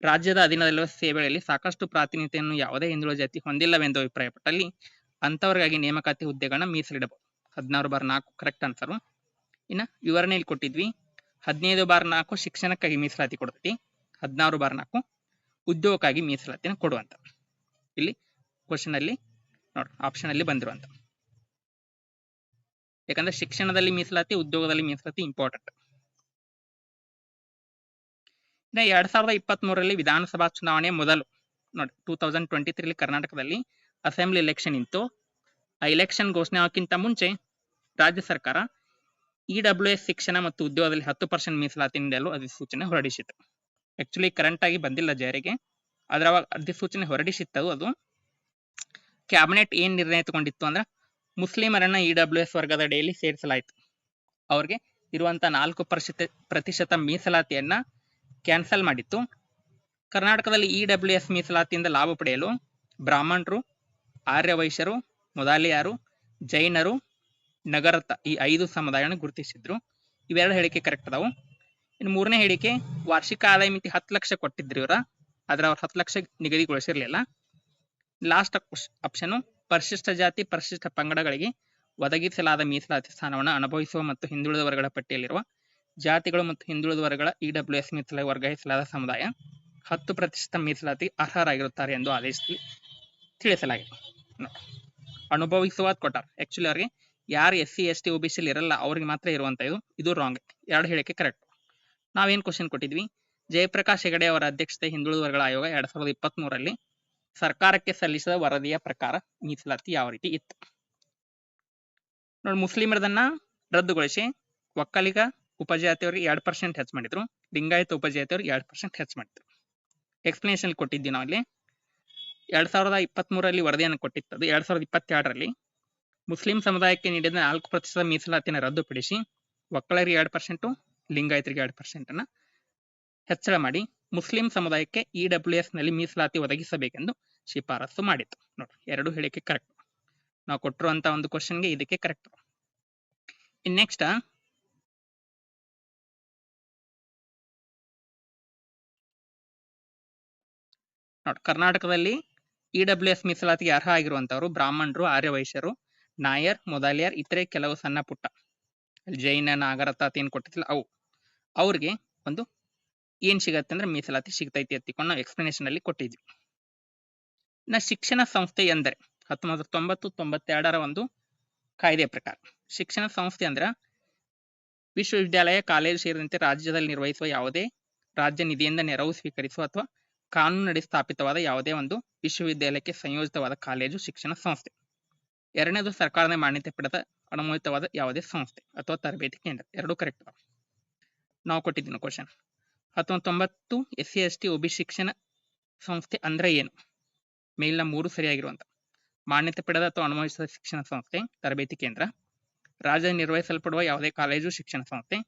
ರಾಜ್ಯದ ಅಧೀನದಲ್ಲಿರುವ ಸೇವೆಗಳಲ್ಲಿ ಸಾಕಷ್ಟು ಪ್ರಾತಿನಿಧ್ಯವನ್ನು ಯಾವುದೇ ಹಿಂದುಳಿದ ಜಾತಿ ಹೊಂದಿಲ್ಲವೆಂದು ಅಭಿಪ್ರಾಯಪಟ್ಟಲ್ಲಿ ಅಂತವರಿಗಾಗಿ ನೇಮಕಾತಿ ಹುದ್ದೆಗಳನ್ನ ಮೀಸಲಿಡಬಹುದು. 16/4 ಕರೆಕ್ಟ್ ಆನ್ಸರು. ಇನ್ನು ವಿವರಣೆಯಲ್ಲಿ ಕೊಟ್ಟಿದ್ವಿ 15/4 ಶಿಕ್ಷಣಕ್ಕಾಗಿ ಮೀಸಲಾತಿ ಕೊಡ್ತೈತಿ, 16/4 ಉದ್ಯೋಗಕ್ಕಾಗಿ ಮೀಸಲಾತಿನ ಕೊಡುವಂತ. ಇಲ್ಲಿ ಕ್ವಶನ್ ಅಲ್ಲಿ ನೋಡ್ರಿ ಆಪ್ಷನ್ ಅಲ್ಲಿ ಬಂದಿರುವಂತ, ಯಾಕಂದ್ರೆ ಶಿಕ್ಷಣದಲ್ಲಿ ಮೀಸಲಾತಿ, ಉದ್ಯೋಗದಲ್ಲಿ ಮೀಸಲಾತಿ ಇಂಪಾರ್ಟೆಂಟ್. ಇನ್ನು 2023ರಲ್ಲಿ ವಿಧಾನಸಭಾ ಚುನಾವಣೆ ಮೊದಲು ನೋಡಿ 2023 ಕರ್ನಾಟಕದಲ್ಲಿ ಅಸೆಂಬ್ಲಿ ಎಲೆಕ್ಷನ್ ಇತ್ತು. ಆ ಎಲೆಕ್ಷನ್ ಘೋಷಣೆ ಆಗೋಕ್ಕಿಂತ ಮುಂಚೆ ರಾಜ್ಯ ಸರ್ಕಾರ EWS ಶಿಕ್ಷಣ ಮತ್ತು ಉದ್ಯೋಗದಲ್ಲಿ 10% ಮೀಸಲಾತಿ ನೀಡಲು ಅಧಿಸೂಚನೆ ಹೊರಡಿಸಿತು. ಆಕ್ಚುಲಿ ಕರೆಂಟ್ ಆಗಿ ಬಂದಿಲ್ಲ ಜಾರಿಗೆ, ಅದರ ಅಧಿಸೂಚನೆ ಹೊರಡಿಸಿತ್ತು. ಅದು ಕ್ಯಾಬಿನೆಟ್ ಏನ್ ನಿರ್ಣಯ ತಗೊಂಡಿತ್ತು ಅಂದ್ರೆ ಮುಸ್ಲಿಮರನ್ನ EWS ವರ್ಗದ ಅಡಿಯಲ್ಲಿ ಸೇರಿಸಲಾಯಿತು. ಅವ್ರಿಗೆ ಇರುವಂತ 4% ಮೀಸಲಾತಿಯನ್ನ ಕ್ಯಾನ್ಸಲ್ ಮಾಡಿತ್ತು. ಕರ್ನಾಟಕದಲ್ಲಿ EWS ಮೀಸಲಾತಿಯಿಂದ ಲಾಭ ಪಡೆಯಲು ಬ್ರಾಹ್ಮಣರು, ಆರ್ಯವೈಶ್ಯರು, ಮೊದಾಲಿಯಾರು, ಜೈನರು, ನಗರತ ಈ 5 ಸಮುದಾಯವನ್ನು ಗುರುತಿಸಿದ್ರು. ಇವೆರಡು ಹೇಳಿಕೆ ಕರೆಕ್ಟ್ ಅದಾವು. ಇನ್ನು ಮೂರನೇ ಹೇಳಿಕೆ ವಾರ್ಷಿಕ ಆದಾಯ ಮಿತಿ 10 ಲಕ್ಷ ಕೊಟ್ಟಿದ್ರು ಇವರ, ಆದ್ರೆ ಅವ್ರು 10 ಲಕ್ಷ ನಿಗದಿಗೊಳಿಸಿರ್ಲಿಲ್ಲ. ಲಾಸ್ಟ್ ಆಪ್ಷನ್ ಪರಿಶಿಷ್ಟ ಜಾತಿ, ಪರಿಶಿಷ್ಟ ಪಂಗಡಗಳಿಗೆ ಒದಗಿಸಲಾದ ಮೀಸಲಾತಿ ಸ್ಥಾನವನ್ನು ಅನುಭವಿಸುವ ಮತ್ತು ಹಿಂದುಳಿದ ವರ್ಗಗಳ ಪಟ್ಟಿಯಲ್ಲಿರುವ ಜಾತಿಗಳು ಮತ್ತು ಹಿಂದುಳಿದ ವರ್ಗಗಳ EWS ಮೀಸಲಾತಿ ವರ್ಗಾಯಿಸಲಾದ ಸಮುದಾಯ 10% ಮೀಸಲಾತಿ ಅರ್ಹರಾಗಿರುತ್ತಾರೆ ಎಂದು ಆದೇಶದಲ್ಲಿ ತಿಳಿಸಲಾಗಿದೆ. ಅನುಭವಿಸುವ ಕೊಟ್ಟಾರ, ಆಕ್ಚುಲಿ ಅವ್ರಿಗೆ ಯಾರು SC ST OBC ಇರಲ್ಲ ಅವ್ರಿಗೆ ಮಾತ್ರ ಇರುವಂತ ಇದು ರಾಂಗ್. ಎರಡು ಹೇಳಿಕೆ ಕರೆಕ್ಟ್. ನಾವೇನ್ ಕ್ವಶನ್ ಕೊಟ್ಟಿದ್ವಿ, ಜಯಪ್ರಕಾಶ್ ಹೆಗಡೆ ಅವರ ಅಧ್ಯಕ್ಷತೆ ಹಿಂದುಳಿದ ವರ್ಗಗಳ ಆಯೋಗ 2023ರಲ್ಲಿ ಸರ್ಕಾರಕ್ಕೆ ಸಲ್ಲಿಸಿದ ವರದಿಯ ಪ್ರಕಾರ ಮೀಸಲಾತಿ ಯಾವ ರೀತಿ ಇತ್ತು ನೋಡಿ. ಮುಸ್ಲಿಮರದನ್ನ ರದ್ದುಗೊಳಿಸಿ ಒಕ್ಕಲಿಗ ಉಪಜಾತಿಯವರಿಗೆ 2% ಹೆಚ್ಚು ಮಾಡಿದ್ರು, ಲಿಂಗಾಯತ ಉಪಜಾತಿಯವರಿಗೆ 2% ಹೆಚ್ಚು ಮಾಡಿದ್ರು. ಎಕ್ಸ್ಪ್ಲನೇಷನ್ ಕೊಟ್ಟಿದ್ವಿ ನಾವು ಅಲ್ಲಿ. 2023ರಲ್ಲಿ ವರದಿಯನ್ನು ಕೊಟ್ಟಿತ್ತು. 2022ರಲ್ಲಿ ಮುಸ್ಲಿಂ ಸಮುದಾಯಕ್ಕೆ ನೀಡಿದ 4% ಮೀಸಲಾತಿಯನ್ನು ರದ್ದುಪಡಿಸಿ ಒಕ್ಕಲರಿಗೆ 2%, ಲಿಂಗಾಯತರಿಗೆ 2% ಅನ್ನ ಹೆಚ್ಚಳ ಮಾಡಿ ಮುಸ್ಲಿಂ ಸಮುದಾಯಕ್ಕೆ EWS ನಲ್ಲಿ ಮೀಸಲಾತಿ ಒದಗಿಸಬೇಕೆಂದು ಶಿಫಾರಸು ಮಾಡಿತ್ತು. ನೋಡಿ, ಎರಡು ಹೇಳಿಕೆ ಕರೆಕ್ಟ್. ನಾವು ಕೊಟ್ಟಿರುವಂತ ಒಂದು ಕ್ವಶನ್ಗೆ ಇದಕ್ಕೆ ಕರೆಕ್ಟ್. ಇನ್ ನೆಕ್ಸ್ಟ್ ನೋಡಿ, ಕರ್ನಾಟಕದಲ್ಲಿ EWS ಮೀಸಲಾತಿಗೆ ಅರ್ಹ ಆಗಿರುವಂತವರು ಬ್ರಾಹ್ಮಣರು, ಆರ್ಯವೈಶ್ಯರು, ನಾಯರ್, ಮೊದಾಲಿಯರ್, ಇತರೆ ಕೆಲವು ಸಣ್ಣ ಪುಟ್ಟ ಜೈನ, ನಾಗರತ ಏನ್ ಕೊಟ್ಟಿಲ್ಲ ಅವು, ಅವ್ರಿಗೆ ಒಂದು ಏನ್ ಸಿಗತ್ತೆ ಅಂದ್ರೆ ಮೀಸಲಾತಿ ಸಿಗ್ತೈತಿ ಎತ್ತಿಕೊಂಡು ನಾವು ಎಕ್ಸ್ಪ್ಲನೇಷನ್ ಅಲ್ಲಿ ಕೊಟ್ಟಿದ್ವಿ. ಇನ್ನ ಶಿಕ್ಷಣ ಸಂಸ್ಥೆ ಎಂದರೆ 1992ರ ಒಂದು ಕಾಯ್ದೆ ಪ್ರಕಾರ ಶಿಕ್ಷಣ ಸಂಸ್ಥೆ ಅಂದ್ರೆ ವಿಶ್ವವಿದ್ಯಾಲಯ, ಕಾಲೇಜು ಸೇರಿದಂತೆ ರಾಜ್ಯದಲ್ಲಿ ನಿರ್ವಹಿಸುವ ಯಾವುದೇ ರಾಜ್ಯ ನಿಧಿಯಿಂದ ನೆರವು ಸ್ವೀಕರಿಸುವ ಅಥವಾ ಕಾನೂನಡಿ ಸ್ಥಾಪಿತವಾದ ಯಾವುದೇ ಒಂದು ವಿಶ್ವವಿದ್ಯಾಲಯಕ್ಕೆ ಸಂಯೋಜಿತವಾದ ಕಾಲೇಜು ಶಿಕ್ಷಣ ಸಂಸ್ಥೆ. ಎರಡನೇದು ಸರ್ಕಾರದ ಮಾನ್ಯತೆ ಪಡೆದ ಅನುಮೋದಿತವಾದ ಯಾವುದೇ ಸಂಸ್ಥೆ ಅಥವಾ ತರಬೇತಿ ಕೇಂದ್ರ. ಎರಡು ಕರೆಕ್ಟ್. ನಾವು ಕೊಟ್ಟಿದ್ದೀನಿ ಕ್ವಶನ್ 1990 SC ST OBC ಶಿಕ್ಷಣ ಸಂಸ್ಥೆ ಅಂದ್ರೆ ಏನು? ಮೇಲಿನ 3 ಸರಿಯಾಗಿರುವಂತ ಮಾನ್ಯತೆ ಪಡೆದ ಅಥವಾ ಅನುಮೋದಿಸಿದ ಶಿಕ್ಷಣ ಸಂಸ್ಥೆ, ತರಬೇತಿ ಕೇಂದ್ರ, ರಾಜ್ಯ ನಿರ್ವಹಿಸಲ್ಪಡುವ ಯಾವುದೇ ಕಾಲೇಜು ಶಿಕ್ಷಣ ಸಂಸ್ಥೆ,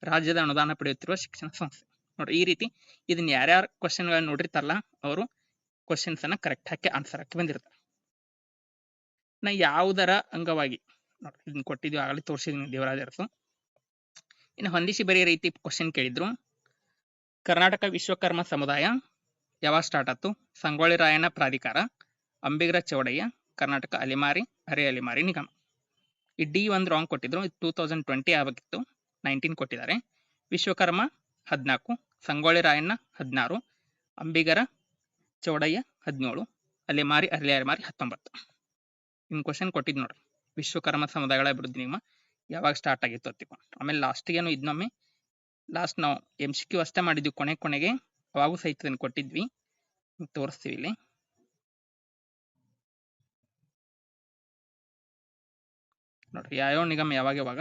ರಾಜ್ಯದ ಅನುದಾನ ಪಡೆಯುತ್ತಿರುವ ಶಿಕ್ಷಣ ಸಂಸ್ಥೆ. ನೋಡಿ, ಈ ರೀತಿ ಇದನ್ನ ಯಾರ್ಯಾರು ಕ್ವಶನ್ ಗಳನ್ನ ನೋಡಿರ್ತಾರಲ್ಲ ಅವರು ಕ್ವಶನ್ಸ್ ಅನ್ನ ಕರೆಕ್ಟ್ ಹಾಕಿ ಆನ್ಸರ್ ಹಾಕಿ ಬಂದಿರ್ತಾರೆ. ನಾ ಯಾವುದರ ಅಂಗವಾಗಿ ನೋಡಿ ಇದನ್ನ ಕೊಟ್ಟಿದ್ವಿ, ಆಗಲಿ ತೋರಿಸಿದ್ವಿ ದೇವರಾಜ ಅರಸು. ಇನ್ನು ಹೊಂದಿಸಿ ಬರೆಯ ರೀತಿ ಕ್ವಶನ್ ಕೇಳಿದ್ರು. ಕರ್ನಾಟಕ ವಿಶ್ವಕರ್ಮ ಸಮುದಾಯ ಯಾವಾಗ ಸ್ಟಾರ್ಟ್ ಆಯ್ತು? ಸಂಗೊಳ್ಳಿ ರಾಯಣ್ಣ ಪ್ರಾಧಿಕಾರ, ಅಂಬಿಗರ ಚೌಡಯ್ಯ, ಕರ್ನಾಟಕ ಅಲೆಮಾರಿ ಅರೆ ಅಲೆಮಾರಿ ನಿಗಮ. ಈ D1 ರಾಂಗ್ ಕೊಟ್ಟಿದ್ರು. 2020 ಆಗಬೇಕಿತ್ತು, 19 ಕೊಟ್ಟಿದ್ದಾರೆ. ವಿಶ್ವಕರ್ಮ 14, ಸಂಗೊಳ್ಳಿ ರಾಯಣ್ಣ 16, ಅಂಬಿಗರ ಚೌಡಯ್ಯ 17, ಅಲೆಮಾರಿ ಅರೆ ಅಲೆಮಾರಿ 19. ಇನ್ ಕ್ವಶನ್ ಕೊಟ್ಟಿದ್ ನೋಡ್ರಿ, ವಿಶ್ವಕರ್ಮ ಸಮುದಾಯಗಳ ಅಭಿವೃದ್ಧಿ ನಿಗಮ ಯಾವಾಗ ಸ್ಟಾರ್ಟ್ ಆಗಿತ್ತು ಅತ್ತಿಕೊಂಡು. ಆಮೇಲೆ ಲಾಸ್ಟ್ಗೇನು ಇದನ್ನೊಮ್ಮೆ ಲಾಸ್ಟ್ ನಾವು MCQ ಅಷ್ಟೇ ಮಾಡಿದ್ವಿ, ಕೊನೆಗೆ ಅವಾಗೂ ಸಹಿತ ಇದನ್ನು ಕೊಟ್ಟಿದ್ವಿ, ತೋರಿಸ್ತೀವಿ ಇಲ್ಲಿ. ನೋಡ್ರಿ, ಯಾವ್ಯಾವ ನಿಗಮ ಯಾವಾಗ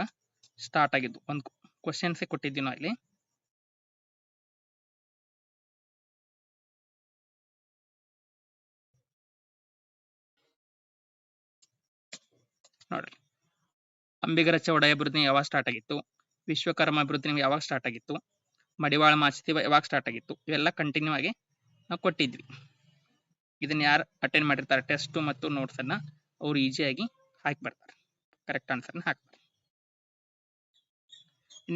ಸ್ಟಾರ್ಟ್ ಆಗಿದ್ದು ಒಂದು ಕ್ವಶನ್ಸೇ ಕೊಟ್ಟಿದ್ವಿ ನಾವು ಇಲ್ಲಿ. ನೋಡ್ರಿ, ಅಂಬಿಗರ ಚೌಡಯ್ಯ ಅಭಿವೃದ್ಧಿ ಯಾವಾಗ ಸ್ಟಾರ್ಟ್ ಆಗಿತ್ತು, ವಿಶ್ವಕರ್ಮ ಅಭಿವೃದ್ಧಿ ಯಾವಾಗ ಸ್ಟಾರ್ಟ್ ಆಗಿತ್ತು, ಮಡಿವಾಳ ಮಾಚಿತಿ ಯಾವಾಗ ಸ್ಟಾರ್ಟ್ ಆಗಿತ್ತು, ಇವೆಲ್ಲ ಕಂಟಿನ್ಯೂ ಆಗಿ ನಾವು ಕೊಟ್ಟಿದ್ವಿ. ಇದನ್ನ ಯಾರು ಅಟೆಂಡ್ ಮಾಡಿರ್ತಾರೆ ಟೆಸ್ಟ್ ಮತ್ತು ನೋಟ್ಸ್ ಅನ್ನ ಅವ್ರು ಈಸಿಯಾಗಿ ಹಾಕಿ ಬರ್ತಾರೆ, ಕರೆಕ್ಟ್ ಆನ್ಸರ್ನ ಹಾಕ್ತಾರೆ.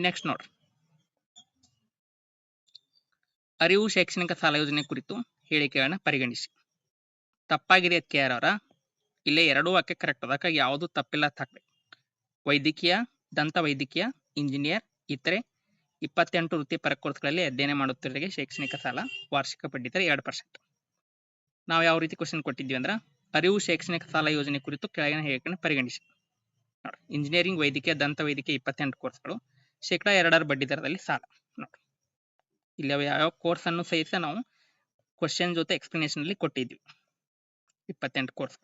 ನೆಕ್ಸ್ಟ್ ನೋಡ್ರಿ, ಅರಿವು ಶೈಕ್ಷಣಿಕ ಸಾಲ ಯೋಜನೆ ಕುರಿತು ಹೇಳಿಕೆಗಳನ್ನ ಪರಿಗಣಿಸಿ. ತಪ್ಪಾಗಿದೆ ಅದಕ್ಕೆ ಯಾರವರ ಇಲ್ಲೇ ಎರಡೂ ವಾಕ್ಯ ಕರೆಕ್ಟ್ ಅದಕ್ಕಾಗಿ ಯಾವುದು ತಪ್ಪಿಲ್ಲ ಅಂತ ಹಾಕ್ಬೇಕು. ವೈದ್ಯಕೀಯ, ದಂತ ವೈದ್ಯಕೀಯ, ಇಂಜಿನಿಯರ್ ಇತರೆ 28 ವೃತ್ತಿಪರ ಕೋರ್ಸ್ಗಳಲ್ಲಿ ಅಧ್ಯಯನ ಮಾಡುತ್ತಿರುವವರಿಗೆ ಶೈಕ್ಷಣಿಕ ಸಾಲ ವಾರ್ಷಿಕ ಬಡ್ಡಿ ದರ 2%. ನಾವು ಯಾವ ರೀತಿ ಕ್ವಶನ್ ಕೊಟ್ಟಿದ್ವಿ ಅಂದ್ರೆ ಅರಿವು ಶೈಕ್ಷಣಿಕ ಸಾಲ ಯೋಜನೆ ಕುರಿತು ಕೆಳಗಿನ ಹೇಳಿಕೆಯನ್ನು ಪರಿಗಣಿಸಿ. ನೋಡಿ, ಇಂಜಿನಿಯರಿಂಗ್, ವೈದ್ಯಕೀಯ, ದಂತ ವೈದ್ಯಕೀಯ 28 ಕೋರ್ಸ್ಗಳು ಶೇಕಡಾ 2 ಬಡ್ಡಿ ದರದಲ್ಲಿ ಸಾಲ. ನೋಡಿ, ಇಲ್ಲಿ ಯಾವ ಕೋರ್ಸ್ ಅನ್ನು ಸಹಿತ ನಾವು ಕ್ವಶನ್ ಜೊತೆ ಎಕ್ಸ್ಪ್ಲನೇಷನ್ ಅಲ್ಲಿ ಕೊಟ್ಟಿದ್ವಿ. 28 ಕೋರ್ಸ್,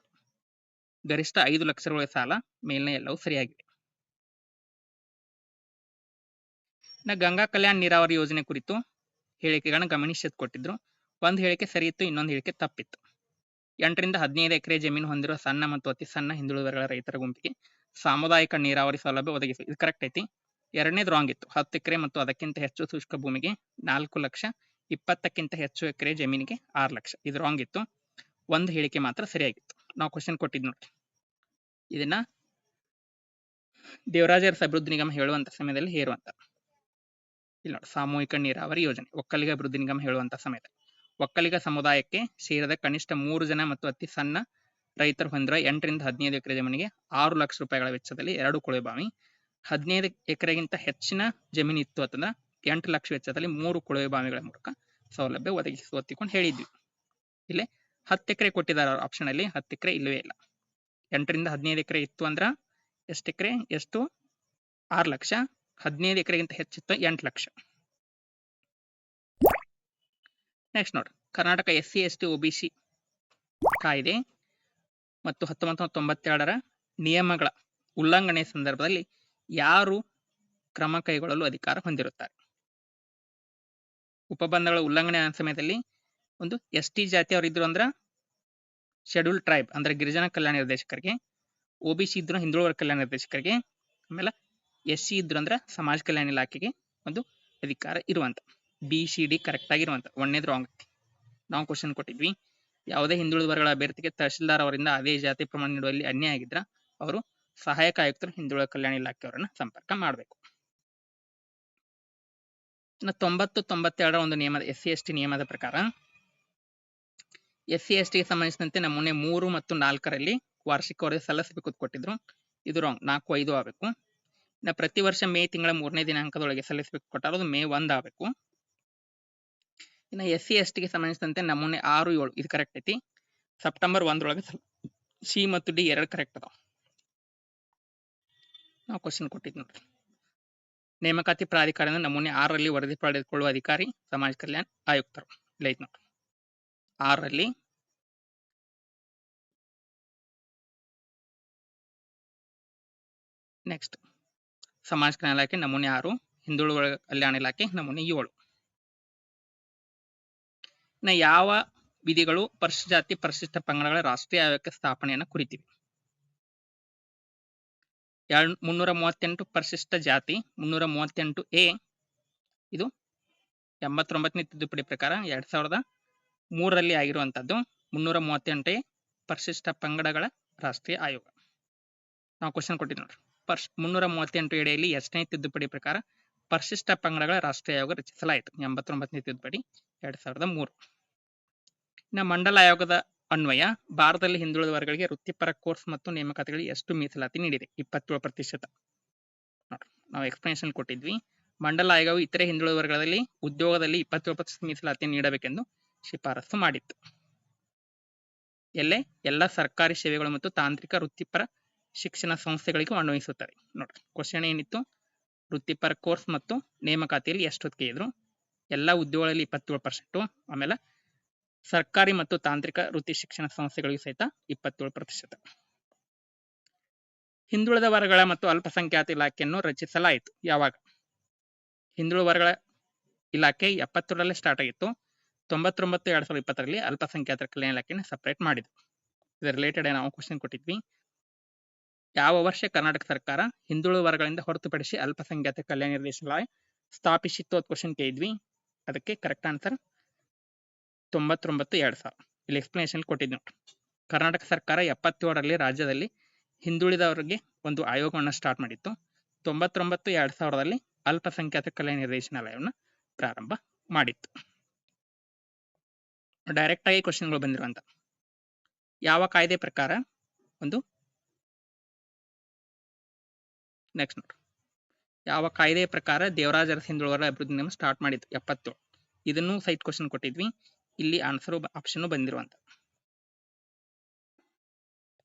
ಗರಿಷ್ಠ 5 ಲಕ್ಷ ರೂ. ಸಾಲ, ಮೇಲಿನ ಎಲ್ಲವೂ ಸರಿಯಾಗಿವೆ. ಗಂಗಾ ಕಲ್ಯಾಣ ನೀರಾವರಿ ಯೋಜನೆ ಕುರಿತು ಹೇಳಿಕೆಗಳನ್ನ ಗಮನಿಸಿ ಕೊಟ್ಟಿದ್ರು. ಒಂದು ಹೇಳಿಕೆ ಸರಿ ಇತ್ತು, ಇನ್ನೊಂದು ಹೇಳಿಕೆ ತಪ್ಪಿತ್ತು. 8 ರಿಂದ 15 ಎಕರೆ ಜಮೀನು ಹೊಂದಿರುವ ಸಣ್ಣ ಮತ್ತು ಅತಿ ಸಣ್ಣ ಹಿಂದುಳಿದ ವರ್ಗಗಳ ರೈತರ ಗುಂಪಿಗೆ ಸಾಮುದಾಯಿಕ ನೀರಾವರಿ ಸೌಲಭ್ಯ ಒದಗಿಸಿ, ಇದು ಕರೆಕ್ಟ್ ಐತಿ. ಎರಡನೇದು ರಾಂಗ್ ಇತ್ತು. 10 ಎಕರೆ ಮತ್ತು ಅದಕ್ಕಿಂತ ಹೆಚ್ಚು ಶುಷ್ಕ ಭೂಮಿಗೆ 4 ಲಕ್ಷ, 20ಕ್ಕಿಂತ ಹೆಚ್ಚು ಎಕರೆ ಜಮೀನಿಗೆ 6 ಲಕ್ಷ, ಇದು ರಾಂಗ್ ಇತ್ತು. ಒಂದು ಹೇಳಿಕೆ ಮಾತ್ರ ಸರಿಯಾಗಿತ್ತು. ನಾವು ಕ್ವಶನ್ ಕೊಟ್ಟಿದ್ ನೋಡಿ, ಇದನ್ನ ದೇವರಾಜ ಅರಸು ಅಭಿವೃದ್ಧಿ ನಿಗಮ ಹೇಳುವಂತ ಸಮಯದಲ್ಲಿ ಹೇರುವಂತ. ಇಲ್ಲಿ ನೋಡಿ, ಸಾಮೂಹಿಕ ನೀರಾವರಿ ಯೋಜನೆ ಒಕ್ಕಲಿಗ ಅಭಿವೃದ್ಧಿ ನಿಗಮ ಹೇಳುವಂತ ಸಮಯದಲ್ಲಿ ಒಕ್ಕಲಿಗ ಸಮುದಾಯಕ್ಕೆ ಸೇರಿದ ಕನಿಷ್ಠ 3 ಜನ ಮತ್ತು ಅತಿ ಸಣ್ಣ ರೈತರು ಹೊಂದಿರುವ 8 ರಿಂದ 15 ಎಕರೆ ಜಮೀನಿಗೆ 6 ಲಕ್ಷ ರೂಪಾಯಿಗಳ ವೆಚ್ಚದಲ್ಲಿ 2 ಕೊಳವೆಬಾವಿ, 15 ಎಕರೆಗಿಂತ ಹೆಚ್ಚಿನ ಜಮೀನು ಇತ್ತು ಅಂತಂದ್ರೆ 8 ಲಕ್ಷ ವೆಚ್ಚದಲ್ಲಿ 3 ಕೊಳವೆಬಾವಿಗಳ ಮೂಲಕ ಸೌಲಭ್ಯ ಒದಗಿಸುವ ತಿಳ್ಕೊಂಡು ಹೇಳಿದ್ವಿ. ಇಲ್ಲಿ 10 ಎಕರೆ ಕೊಟ್ಟಿದ್ದಾರೆ ಆಪ್ಷನ್ ಅಲ್ಲಿ, 10 ಎಕರೆ ಇಲ್ಲವೇ ಇಲ್ಲ. 8 ರಿಂದ 15 ಎಕರೆ ಇತ್ತು ಅಂದ್ರ ಎಷ್ಟು ಎಕರೆ, ಎಷ್ಟು 6 ಲಕ್ಷ, 15 ಎಕರೆಗಿಂತ ಹೆಚ್ಚಿತ್ತು 8 ಲಕ್ಷ. ನೆಕ್ಸ್ಟ್ ನೋಡಿ, ಕರ್ನಾಟಕ SC ST OBC ಕಾಯ್ದೆ ಮತ್ತು 1992ರ ನಿಯಮಗಳ ಉಲ್ಲಂಘನೆ ಸಂದರ್ಭದಲ್ಲಿ ಯಾರು ಕ್ರಮ ಕೈಗೊಳ್ಳಲು ಅಧಿಕಾರ ಹೊಂದಿರುತ್ತಾರೆ? ಉಪಬಂಧಗಳ ಉಲ್ಲಂಘನೆ ಸಮಯದಲ್ಲಿ ಒಂದು ST ಜಾತಿಯವರು ಇದ್ರು ಅಂದ್ರ ಶೆಡ್ಯೂಲ್ ಟ್ರೈಬ್ ಅಂದ್ರೆ ಗಿರಿಜನ ಕಲ್ಯಾಣ ನಿರ್ದೇಶಕರಿಗೆ, OBC ಇದ್ರು ಹಿಂದುಳಿದ ಕಲ್ಯಾಣ ನಿರ್ದೇಶಕರಿಗೆ, ಆಮೇಲೆ SC ಇದ್ರು ಅಂದ್ರ ಸಮಾಜ ಕಲ್ಯಾಣ ಇಲಾಖೆಗೆ ಒಂದು ಅಧಿಕಾರ ಇರುವಂತ. BCD ಕರೆಕ್ಟ್ ಆಗಿರುವಂತ. ಒಂದೇದು ರಾಂಗ್ ಐತಿ. ನಾವು ಕ್ವಶನ್ ಕೊಟ್ಟಿದ್ವಿ, ಯಾವುದೇ ಹಿಂದುಳಿದ ವರ್ಗಗಳ ಅಭ್ಯರ್ಥಿಗೆ ತಹಶೀಲ್ದಾರ್ ಅವರಿಂದ ಅದೇ ಜಾತಿ ಪ್ರಮಾಣ ನೀಡುವಲ್ಲಿ ಅನ್ಯಾಯ ಆಗಿದ್ರ ಅವರು ಸಹಾಯಕ ಆಯುಕ್ತರು ಹಿಂದುಳಿದ ಕಲ್ಯಾಣ ಇಲಾಖೆಯವರನ್ನ ಸಂಪರ್ಕ ಮಾಡಬೇಕು. ಇನ್ನು 90-92ರ ಒಂದು ನಿಯಮದ SC ST ನಿಯಮದ ಪ್ರಕಾರ SC ST ಗೆ ಸಂಬಂಧಿಸಿದಂತೆ ನಮೂನೆ 3 ಮತ್ತು 4ರಲ್ಲಿ ವಾರ್ಷಿಕ ವರದಿ ಸಲ್ಲಿಸಬೇಕು ಅಂತ ಕೊಟ್ಟಿದ್ರು. ಇದು ರಾಂಗ್. 4, 5 ಆಗಬೇಕು. ಇನ್ನು ಪ್ರತಿ ವರ್ಷ ಮೇ ತಿಂಗಳ 3ನೇ ದಿನಾಂಕದೊಳಗೆ ಸಲ್ಲಿಸಬೇಕು ಕೊಟ್ಟಾರ, ಅದು ಮೇ 1 ಆಗಬೇಕು. ಇನ್ನು SC ST ಗೆ ಸಂಬಂಧಿಸಿದಂತೆ ನಮೂನೆ 6, 7 ಇದು ಕರೆಕ್ಟ್ ಐತಿ. ಸೆಪ್ಟೆಂಬರ್ 1ರೊಳಗೆ C ಮತ್ತು D 2 ಕರೆಕ್ಟ್ ಅದಾವ. ನಾವು ಕ್ವಶನ್ ಕೊಟ್ಟಿದ್ ನೋಡ್ರಿ, ನೇಮಕಾತಿ ಪ್ರಾಧಿಕಾರದ ನಮೂನೆ 6ರಲ್ಲಿ ವರದಿ ಪಡೆದುಕೊಳ್ಳುವ ಅಧಿಕಾರಿ ಸಮಾಜ ಕಲ್ಯಾಣ ಆಯುಕ್ತರು. ಇಲ್ಲ ಐತಿ ನೋಡ್ರಿ 6ರಲ್ಲಿ. ನೆಕ್ಸ್ಟ್ ಸಮಾಜ ಕಲ್ಯಾಣ ಇಲಾಖೆ ನಮೂನೆ 6, ಹಿಂದುಳಿದ ಕಲ್ಯಾಣ ಇಲಾಖೆ ನಮೂನೆ 7. ಇನ್ನು ಯಾವ ವಿಧಿಗಳು ಪರಿಶಿಷ್ಟ ಜಾತಿ ಪರಿಶಿಷ್ಟ ಪಂಗಡಗಳ ರಾಷ್ಟ್ರೀಯ ಆಯೋಗಕ್ಕೆ ಸ್ಥಾಪನೆಯನ್ನು ಕುರಿತಿವೆ? 338 ಪರಿಶಿಷ್ಟ ಜಾತಿ 338A ಇದು 89ನೇ ತಿದ್ದುಪಡಿ ಪ್ರಕಾರ 2003ರಲ್ಲಿ ಆಗಿರುವಂತದ್ದು. 338A ಪರಿಶಿಷ್ಟ ಪಂಗಡಗಳ ರಾಷ್ಟ್ರೀಯ ಆಯೋಗ. ನಾವು ಕ್ವಶನ್ ಕೊಟ್ಟಿದ್ದು ನೋಡ್ರಿ, 338 ಅಡಿಯಲ್ಲಿ ಎಷ್ಟನೇ ತಿದ್ದುಪಡಿ ಪ್ರಕಾರ ಪರಿಶಿಷ್ಟ ಪಂಗಡಗಳ ರಾಷ್ಟ್ರೀಯ ಆಯೋಗ ರಚಿಸಲಾಯಿತು? 89ನೇ ತಿದ್ದುಪಡಿ 2003. ಇನ್ನು ಮಂಡಲ ಆಯೋಗದ ಅನ್ವಯ ಭಾರತದಲ್ಲಿ ಹಿಂದುಳಿದ ವರ್ಗಗಳಿಗೆ ವೃತ್ತಿಪರ ಕೋರ್ಸ್ ಮತ್ತು ನೇಮಕಾತಿಗಳಿಗೆ ಎಷ್ಟು ಮೀಸಲಾತಿ ನೀಡಿದೆ? 27%. ನೋಡ್ರಿ, ನಾವು ಎಕ್ಸ್ಪ್ಲನೇಷನ್ ಕೊಟ್ಟಿದ್ವಿ. ಮಂಡಲ ಆಯೋಗವು ಇತರೆ ಹಿಂದುಳಿದ ವರ್ಗಗಳಲ್ಲಿ ಉದ್ಯೋಗದಲ್ಲಿ 27% ಮೀಸಲಾತಿ ನೀಡಬೇಕೆಂದು ಶಿಫಾರಸು ಮಾಡಿತ್ತು. ಎಲ್ಲ ಸರ್ಕಾರಿ ಸೇವೆಗಳು ಮತ್ತು ತಾಂತ್ರಿಕ ವೃತ್ತಿಪರ ಶಿಕ್ಷಣ ಸಂಸ್ಥೆಗಳಿಗೂ ಅನ್ವಯಿಸುತ್ತದೆ. ನೋಡ್ರಿ, ಕ್ವಶನ್ ಏನಿತ್ತು, ವೃತ್ತಿಪರ ಕೋರ್ಸ್ ಮತ್ತು ನೇಮಕಾತಿಯಲ್ಲಿ ಎಷ್ಟು ಹೊತ್ತಿಗೆ ಇದ್ರು? ಎಲ್ಲ ಉದ್ಯೋಗಗಳಲ್ಲಿ 27%, ಆಮೇಲೆ ಸರ್ಕಾರಿ ಮತ್ತು ತಾಂತ್ರಿಕ ವೃತ್ತಿ ಶಿಕ್ಷಣ ಸಂಸ್ಥೆಗಳಿಗೂ ಸಹಿತ 27%. ಹಿಂದುಳಿದ ವರ್ಗಗಳ ಮತ್ತು ಅಲ್ಪಸಂಖ್ಯಾತ ಇಲಾಖೆಯನ್ನು ರಚಿಸಲಾಯಿತು ಯಾವಾಗ? ಹಿಂದುಳಿದ ವರ್ಗಗಳ ಇಲಾಖೆ 70ರಲ್ಲೇ ಸ್ಟಾರ್ಟ್ ಆಗಿತ್ತು. 99 2020ರಲ್ಲಿ ಅಲ್ಪಸಂಖ್ಯಾತರ ಕಲ್ಯಾಣ ಇಲಾಖೆಯನ್ನು ಸಪರೇಟ್ ಮಾಡಿದ್ರು. ಇದರ ರಿಲೇಟೆಡ್ ನಾವು ಕ್ವಶನ್ ಕೊಟ್ಟಿದ್ವಿ. ಯಾವ ವರ್ಷ ಕರ್ನಾಟಕ ಸರ್ಕಾರ ಹಿಂದುಳಿದ ವರ್ಗಗಳಿಂದ ಹೊರತುಪಡಿಸಿ ಅಲ್ಪಸಂಖ್ಯಾತ ಕಲ್ಯಾಣ ನಿರ್ದೇಶನಾಲಯ ಸ್ಥಾಪಿಸಿತ್ತು ಅಂತ ಕ್ವಶನ್ ಕೇಳಿದ್ವಿ. ಅದಕ್ಕೆ ಕರೆಕ್ಟ್ ಆನ್ಸರ್ 99-2000. ಇಲ್ಲಿ ಎಕ್ಸ್ಪ್ಲನೇಷನ್ ಕೊಟ್ಟಿದ್ವಿ. ಕರ್ನಾಟಕ ಸರ್ಕಾರ 77ರಲ್ಲಿ ರಾಜ್ಯದಲ್ಲಿ ಹಿಂದುಳಿದವರಿಗೆ ಒಂದು ಆಯೋಗವನ್ನು ಸ್ಟಾರ್ಟ್ ಮಾಡಿತ್ತು. 99-2000ರಲ್ಲಿ ಅಲ್ಪಸಂಖ್ಯಾತ ಕಲ್ಯಾಣ ನಿರ್ದೇಶನಾಲಯವನ್ನು ಪ್ರಾರಂಭ ಮಾಡಿತ್ತು. ಡೈರೆಕ್ಟ್ ಆಗಿ ಕ್ವಶನ್ಗಳು ಬಂದಿರುವಂತ ಯಾವ ಕಾಯ್ದೆ ಪ್ರಕಾರ ಒಂದು ನೆಕ್ಸ್ಟ್ ನೋಡ್ರಿ ಯಾವ ಕಾಯ್ದೆ ಪ್ರಕಾರ ದೇವರಾಜ ಅರಸು ಹಿಂದುಳಿದವರ ಅಭಿವೃದ್ಧಿ ನಿಗಮ ಸ್ಟಾರ್ಟ್ ಮಾಡಿತ್ತು 77 ಇದನ್ನು ಸೈಟ್ ಕ್ವಶನ್ ಕೊಟ್ಟಿದ್ವಿ ಇಲ್ಲಿ ಆನ್ಸರ್ ಆಪ್ಷನ್ ಬಂದಿರುವಂತ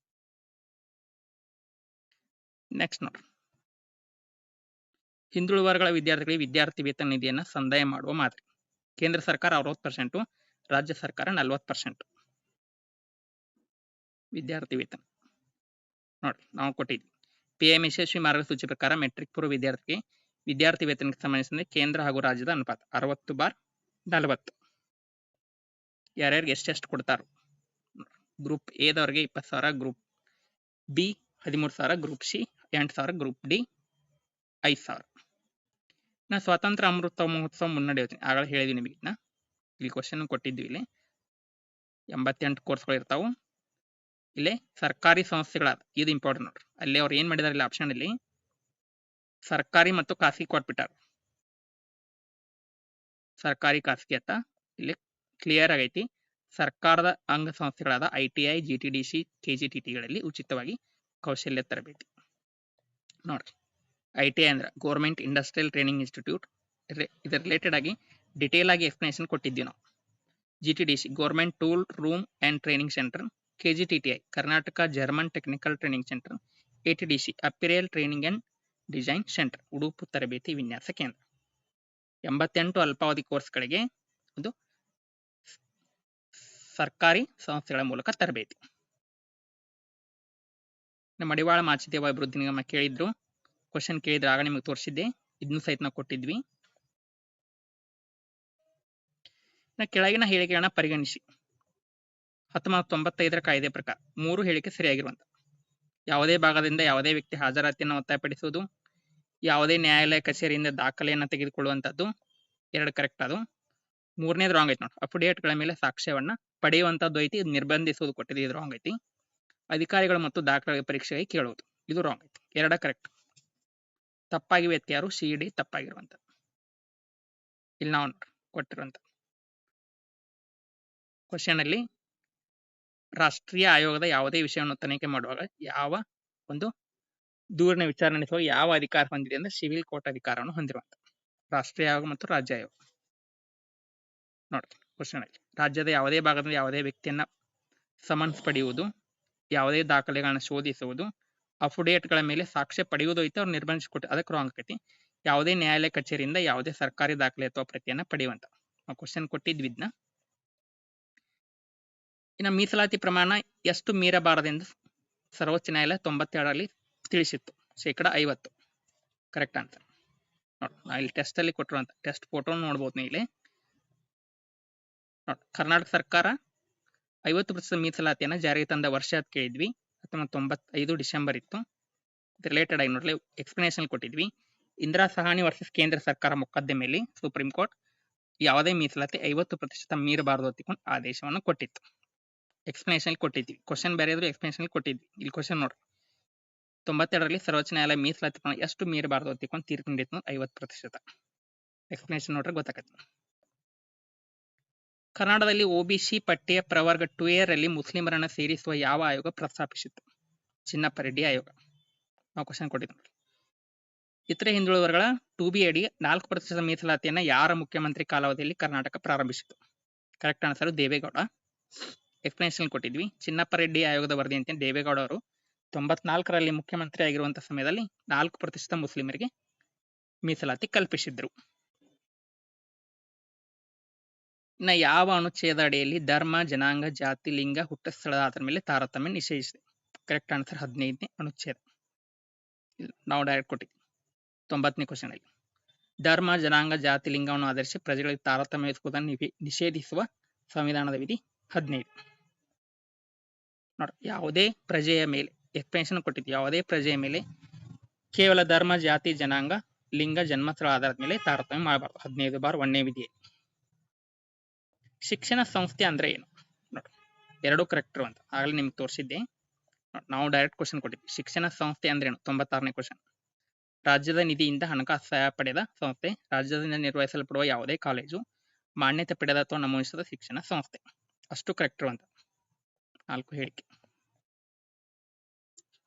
ನೆಕ್ಸ್ಟ್ ನೋಡ್ರಿ ಹಿಂದುಳಿದ ವರ್ಗಗಳ ವಿದ್ಯಾರ್ಥಿಗಳಿಗೆ ವಿದ್ಯಾರ್ಥಿ ವೇತನ ನಿಧಿಯನ್ನು ಸಂದಾಯ ಮಾಡುವ ಮಾದರಿ ಕೇಂದ್ರ ಸರ್ಕಾರ 60%, ರಾಜ್ಯ ಸರ್ಕಾರ 40%. ವಿದ್ಯಾರ್ಥಿ ವೇತನ ನೋಡಿ ನಾವು ಕೊಟ್ಟಿದ್ವಿ PM ಯಶಸ್ವಿ ಮಾರ್ಗಸೂಚಿ ಪ್ರಕಾರ ಮೆಟ್ರಿಕ್ ಪೂರ್ವ ವಿದ್ಯಾರ್ಥಿಗೆ ವಿದ್ಯಾರ್ಥಿ ವೇತನಕ್ಕೆ ಸಂಬಂಧಿಸಿದಂತೆ ಕೇಂದ್ರ ಹಾಗೂ ರಾಜ್ಯದ ಅನುಪಾತ 60/40. ಯಾರ್ಯಾರಿಗೆ ಎಷ್ಟೆಷ್ಟು ಕೊಡ್ತಾರೋ ಗ್ರೂಪ್ ಎ ದವರಿಗೆ 20,000, group B 13,000, group C 8,000, group D 5,000. ನಾ ಸ್ವಾತಂತ್ರ್ಯ ಅಮೃತ ಮಹೋತ್ಸವ ಮುನ್ನಡೆ ಯೋಜನೆ ಆಗಲೇ ಹೇಳಿದ್ವಿ ನಿಮಗೆ ಇಲ್ಲಿ ಕ್ವಶನ್ ಕೊಟ್ಟಿದ್ವಿ ಇಲ್ಲಿ 88 ಕೋರ್ಸ್ಗಳು ಇರ್ತಾವು ಇಲ್ಲಿ ಸರ್ಕಾರಿ ಸಂಸ್ಥೆಗಳಾದ ಇದು ಇಂಪಾರ್ಟೆಂಟ್ ನೋಡ್ರಿ ಅಲ್ಲಿ ಅವ್ರು ಏನ್ ಮಾಡಿದಾರೆ ಇಲ್ಲಿ ಆಪ್ಷನ್ ಅಲ್ಲಿ ಸರ್ಕಾರಿ ಮತ್ತು ಖಾಸಗಿ ಕೊಟ್ಬಿಟ್ಟಾರ ಸರ್ಕಾರಿ ಖಾಸಗಿ ಅಂತ ಇಲ್ಲಿ ಕ್ಲಿಯರ್ ಆಗೈತಿ ಸರ್ಕಾರದ ಅಂಗ ಸಂಸ್ಥೆಗಳಾದ ITI, GTDC, KGTTಗಳಲ್ಲಿ ಉಚಿತವಾಗಿ ಕೌಶಲ್ಯ ತರಬೇತಿ ನೋಡ್ರಿ ITI ಅಂದ್ರೆ ಗೌರ್ಮೆಂಟ್ ಇಂಡಸ್ಟ್ರಿಯಲ್ ಟ್ರೈನಿಂಗ್ ಇನ್ಸ್ಟಿಟ್ಯೂಟ್ ಇದರ ರಿಲೇಟೆಡ್ ಆಗಿ ಡಿಟೇಲ್ ಆಗಿ ಎಕ್ಸ್ಪ್ಲನೇಷನ್ ಕೊಟ್ಟಿದ್ವಿ ನಾವು GTDC government tool room and training centre KGTTI Karnataka German technical training centre ATDC apparel training and design centre ಉಡುಪು ತರಬೇತಿ ವಿನ್ಯಾಸ ಕೇಂದ್ರ 88 ಅಲ್ಪಾವಧಿ ಕೋರ್ಸ್ಗಳಿಗೆ ಒಂದು ಸರ್ಕಾರಿ ಸಂಸ್ಥೆಗಳ ಮೂಲಕ ತರಬೇತಿ ನಮ್ಮ ಮಡಿವಾಳ ಮಾಚಿದೇವ ಅಭಿವೃದ್ಧಿ ನಿಗಮ ಕೇಳಿದ್ರು ಕ್ವಶನ್ ಕೇಳಿದ್ರೆ ಆಗ ನಿಮಗೆ ತೋರಿಸಿದ್ದೆ ಇದನ್ನು ಸಹಿತ ನಾವು ಕೊಟ್ಟಿದ್ವಿ ಕೆಳಗಿನ ಹೇಳಿಕೆಗಳನ್ನ ಪರಿಗಣಿಸಿ 1995ರ ಕಾಯ್ದೆ ಪ್ರಕಾರ 3 ಹೇಳಿಕೆ ಸರಿಯಾಗಿರುವಂತ ಯಾವುದೇ ಭಾಗದಿಂದ ಯಾವುದೇ ವ್ಯಕ್ತಿ ಹಾಜರಾತಿಯನ್ನು ಒತ್ತಾಯಪಡಿಸುವುದು ಯಾವುದೇ ನ್ಯಾಯಾಲಯ ಕಚೇರಿಯಿಂದ ದಾಖಲೆಯನ್ನು ತೆಗೆದುಕೊಳ್ಳುವಂತದ್ದು 2 ಕರೆಕ್ಟ್ ಅದು 3ನೇದು ರಾಂಗ್ ಐತಿ ನೋಡಿ ಅಫಿಡೇವಿಟ್ಗಳ ಮೇಲೆ ಸಾಕ್ಷ್ಯವನ್ನ ಪಡೆಯುವಂತದ್ದು ಐತಿ ಇದು ನಿರ್ಬಂಧಿಸುವುದು ಕೊಟ್ಟಿದೆ ಇದು ರಾಂಗ್ ಐತಿ ಅಧಿಕಾರಿಗಳು ಮತ್ತು ದಾಖಲೆ ಪರೀಕ್ಷೆಗೆ ಕೇಳುವುದು ಇದು ರಾಂಗ್ ಐತಿ 2 ಕರೆಕ್ಟ್ ತಪ್ಪಾಗಿ ವ್ಯಕ್ತಿಯಾರು CD ತಪ್ಪಾಗಿರುವಂತ ಇಲ್ಲಿ ನಾವು ಕೊಟ್ಟಿರುವಂತ ಕ್ವಶನ್ ಅಲ್ಲಿ ರಾಷ್ಟ್ರೀಯ ಆಯೋಗದ ಯಾವುದೇ ವಿಷಯವನ್ನು ತನಿಖೆ ಮಾಡುವಾಗ ಯಾವ ಒಂದು ದೂರಿನ ವಿಚಾರಣೆ ನಡೆಸುವಾಗ ಯಾವ ಅಧಿಕಾರ ಹೊಂದಿದೆ ಅಂದ್ರೆ ಸಿವಿಲ್ ಕೋರ್ಟ್ ಅಧಿಕಾರವನ್ನು ಹೊಂದಿರುವಂತ ರಾಷ್ಟ್ರೀಯ ಆಯೋಗ ಮತ್ತು ರಾಜ್ಯ ಆಯೋಗ ನೋಡಿ ಕ್ವಶನ್ ಅಲ್ಲಿ ರಾಜ್ಯದ ಯಾವುದೇ ಭಾಗದಿಂದ ಯಾವುದೇ ವ್ಯಕ್ತಿಯನ್ನ ಸಮನ್ಸ್ ಪಡೆಯುವುದು ಯಾವುದೇ ದಾಖಲೆಗಳನ್ನ ಶೋಧಿಸುವುದು ಅಫಿಡೇವಿಟ್ಗಳ ಮೇಲೆ ಸಾಕ್ಷ್ಯ ಪಡೆಯುವುದು ಐತೆ ಅವ್ರು ನಿರ್ಬಂಧಿಸಿಕೊಟ್ಟು ಅದಕ್ಕೆ ರಾಂಗ್ ಆಕೈತಿ ಯಾವುದೇ ನ್ಯಾಯಾಲಯ ಕಚೇರಿಯಿಂದ ಯಾವುದೇ ಸರ್ಕಾರಿ ದಾಖಲೆ ಅಥವಾ ಪ್ರತಿಯನ್ನ ಪಡೆಯುವಂತ ನಾವು ಕ್ವಶನ್ ಕೊಟ್ಟಿದ್ವಿ ಇದನ್ನ ಇನ್ನು ಮೀಸಲಾತಿ ಪ್ರಮಾಣ ಎಷ್ಟು ಮೀರಬಾರದೆಂದು ಸರ್ವೋಚ್ಚ ನ್ಯಾಯಾಲಯ 92ರಲ್ಲಿ ತಿಳಿಸಿತ್ತು 50% ಕರೆಕ್ಟ್ ಆನ್ಸರ್ ನೋಡಿ ನಾ ಇಲ್ಲಿ ಟೆಸ್ಟ್ ಅಲ್ಲಿ ಕೊಟ್ಟಿರುವಂತ ಟೆಸ್ಟ್ ಫೋಟೋ ನೋಡ್ಬೋದು ನೀವು ಇಲ್ಲಿ ನೋಡಿ ಕರ್ನಾಟಕ ಸರ್ಕಾರ 50% ಮೀಸಲಾತಿಯನ್ನು ಜಾರಿಗೆ ತಂದ ವರ್ಷ ಅಂತ ಕೇಳಿದ್ವಿ 1995 ಡಿಸೆಂಬರ್ ಇತ್ತು ರಿಲೇಟೆಡ್ ಆಗಿ ನೋಡ್ಲಿ ಎಕ್ಸ್ಪ್ಲನೇಷನ್ ಕೊಟ್ಟಿದ್ವಿ ಇಂದಿರಾ ಸಹಾನಿ ವರ್ಸಸ್ ಕೇಂದ್ರ ಸರ್ಕಾರ ಮೊಕದ್ದಮೆಯಲ್ಲಿ ಸುಪ್ರೀಂ ಕೋರ್ಟ್ ಯಾವುದೇ ಮೀಸಲಾತಿ 50% ಮೀರಬಾರದು ಅಂತಿಕೊಂಡು ಆದೇಶವನ್ನು ಕೊಟ್ಟಿತ್ತು ಎಕ್ಸ್ಪ್ಲನೇಷನ್ ಕೊಟ್ಟಿದ್ವಿ ಕ್ವಶನ್ ಬೇರೆ ಇದ್ರು ಎಕ್ಸ್ಪ್ಲನೇಷನ್ ಕೊಟ್ಟಿದ್ವಿ ಇಲ್ಲಿ ಕ್ವಶನ್ ನೋಡ್ರಿ 92ರಲ್ಲಿ ಸರ್ವೋಚ್ಚ ನ್ಯಾಯಾಲಯ ಮೀಸಲಾತಿ ಪ್ರಮಾಣ ಎಷ್ಟು ಮೀರಬಾರದು ಅಂತಿಕೊಂಡು ತೀರ್ಪು ನೀಡಿತ್ತು 50% ಎಕ್ಸ್ಪ್ಲನೇಷನ್ ನೋಡ್ರಿ ಗೊತ್ತಾಗತ್ತೆ ಕರ್ನಾಟಕದಲ್ಲಿ OBC ಪಟ್ಟಿಯ ಪ್ರವರ್ಗ 2A ರಲ್ಲಿ ಮುಸ್ಲಿಮರನ್ನ ಸೇರಿಸುವ ಯಾವ ಆಯೋಗ ಪ್ರಸ್ತಾಪಿಸಿತ್ತು ಚಿನ್ನಪ್ಪ ರೆಡ್ಡಿ ಆಯೋಗ ನಾವು ಕ್ವಶನ್ ಕೊಟ್ಟಿದ್ವಿ ಇತರೆ ಹಿಂದುಳಿದ ವರ್ಗಗಳ 2B ಅಡಿ 4% ಮೀಸಲಾತಿಯನ್ನ ಯಾರ ಮುಖ್ಯಮಂತ್ರಿ ಕಾಲಾವಧಿಯಲ್ಲಿ ಕರ್ನಾಟಕ ಪ್ರಾರಂಭಿಸಿತು ಕರೆಕ್ಟ್ ಆನ್ಸರ್ ದೇವೇಗೌಡ ಎಕ್ಸ್ಪ್ಲನೇಷನ್ ಕೊಟ್ಟಿದ್ವಿ ಚಿನ್ನಪ್ಪ ರೆಡ್ಡಿ ಆಯೋಗದ ವರದಿಯಂತೆ ದೇವೇಗೌಡ ಅವರು 94ರಲ್ಲಿ ಮುಖ್ಯಮಂತ್ರಿ ಆಗಿರುವಂತಹ ಸಮಯದಲ್ಲಿ 4% ಮುಸ್ಲಿಮರಿಗೆ ಮೀಸಲಾತಿ ಕಲ್ಪಿಸಿದ್ರು ಇನ್ನು ಯಾವ ಅನುಚ್ಛೇದ ಅಡಿಯಲ್ಲಿ ಧರ್ಮ ಜನಾಂಗ ಜಾತಿ ಲಿಂಗ ಹುಟ್ಟ ಸ್ಥಳದ ಆಧಾರದ ಮೇಲೆ ತಾರತಮ್ಯ ನಿಷೇಧಿಸಿದೆ ಕರೆಕ್ಟ್ ಆನ್ಸರ್ 15ನೇ ಅನುಚ್ಛೇದ ನಾವು ಡೈರೆಕ್ಟ್ ಕೊಟ್ಟಿದ್ವಿ 90ನೇ ಕ್ವಶನ್ ಅಲ್ಲಿ ಧರ್ಮ ಜನಾಂಗ ಜಾತಿ ಲಿಂಗವನ್ನು ಆಧರಿಸಿ ಪ್ರಜೆಗಳಿಗೆ ತಾರತಮ್ಯ ಎಸಗುವುದನ್ನು ನಿಷೇಧಿಸುವ ಸಂವಿಧಾನದ ವಿಧಿ 15 ನೋಡಿ ಯಾವುದೇ ಪ್ರಜೆಯ ಮೇಲೆ ಎಕ್ಸ್ಪ್ಲನೇಷನ್ ಕೊಟ್ಟಿದ್ವಿ ಯಾವುದೇ ಪ್ರಜೆಯ ಮೇಲೆ ಕೇವಲ ಧರ್ಮ ಜಾತಿ ಜನಾಂಗ ಲಿಂಗ ಜನ್ಮಸ್ಥಳ ಆಧಾರದ ಮೇಲೆ ತಾರತಮ್ಯ ಮಾಡಬಾರದು 15(1) ವಿಧಿ ಶಿಕ್ಷಣ ಸಂಸ್ಥೆ ಅಂದ್ರೆ ಏನು ನೋಡಿ 2 ಕರೆಕ್ಟ್ ಇರುವಂತ ಆಗಲೇ ನಿಮ್ಗೆ ತೋರಿಸಿದ್ದೆ ನಾವು ಡೈರೆಕ್ಟ್ ಕ್ವಶನ್ ಕೊಟ್ಟಿದ್ವಿ ಶಿಕ್ಷಣ ಸಂಸ್ಥೆ ಅಂದ್ರೆ ಏನು 96ನೇ ಕ್ವಶನ್ ರಾಜ್ಯದ ನಿಧಿಯಿಂದ ಹಣಕಾಸು ಸಹಾಯ ಪಡೆದ ಸಂಸ್ಥೆ ರಾಜ್ಯದಿಂದ ನಿರ್ವಹಿಸಲ್ಪಡುವ ಯಾವುದೇ ಕಾಲೇಜು ಮಾನ್ಯತೆ ಪಡೆದ ಅಥವಾ ನಮೂದಿಸಿದ ಶಿಕ್ಷಣ ಸಂಸ್ಥೆ ಅಷ್ಟು ಕರೆಕ್ಟ್ ಇರುವಂತ 4 ಹೇಳಿಕೆ.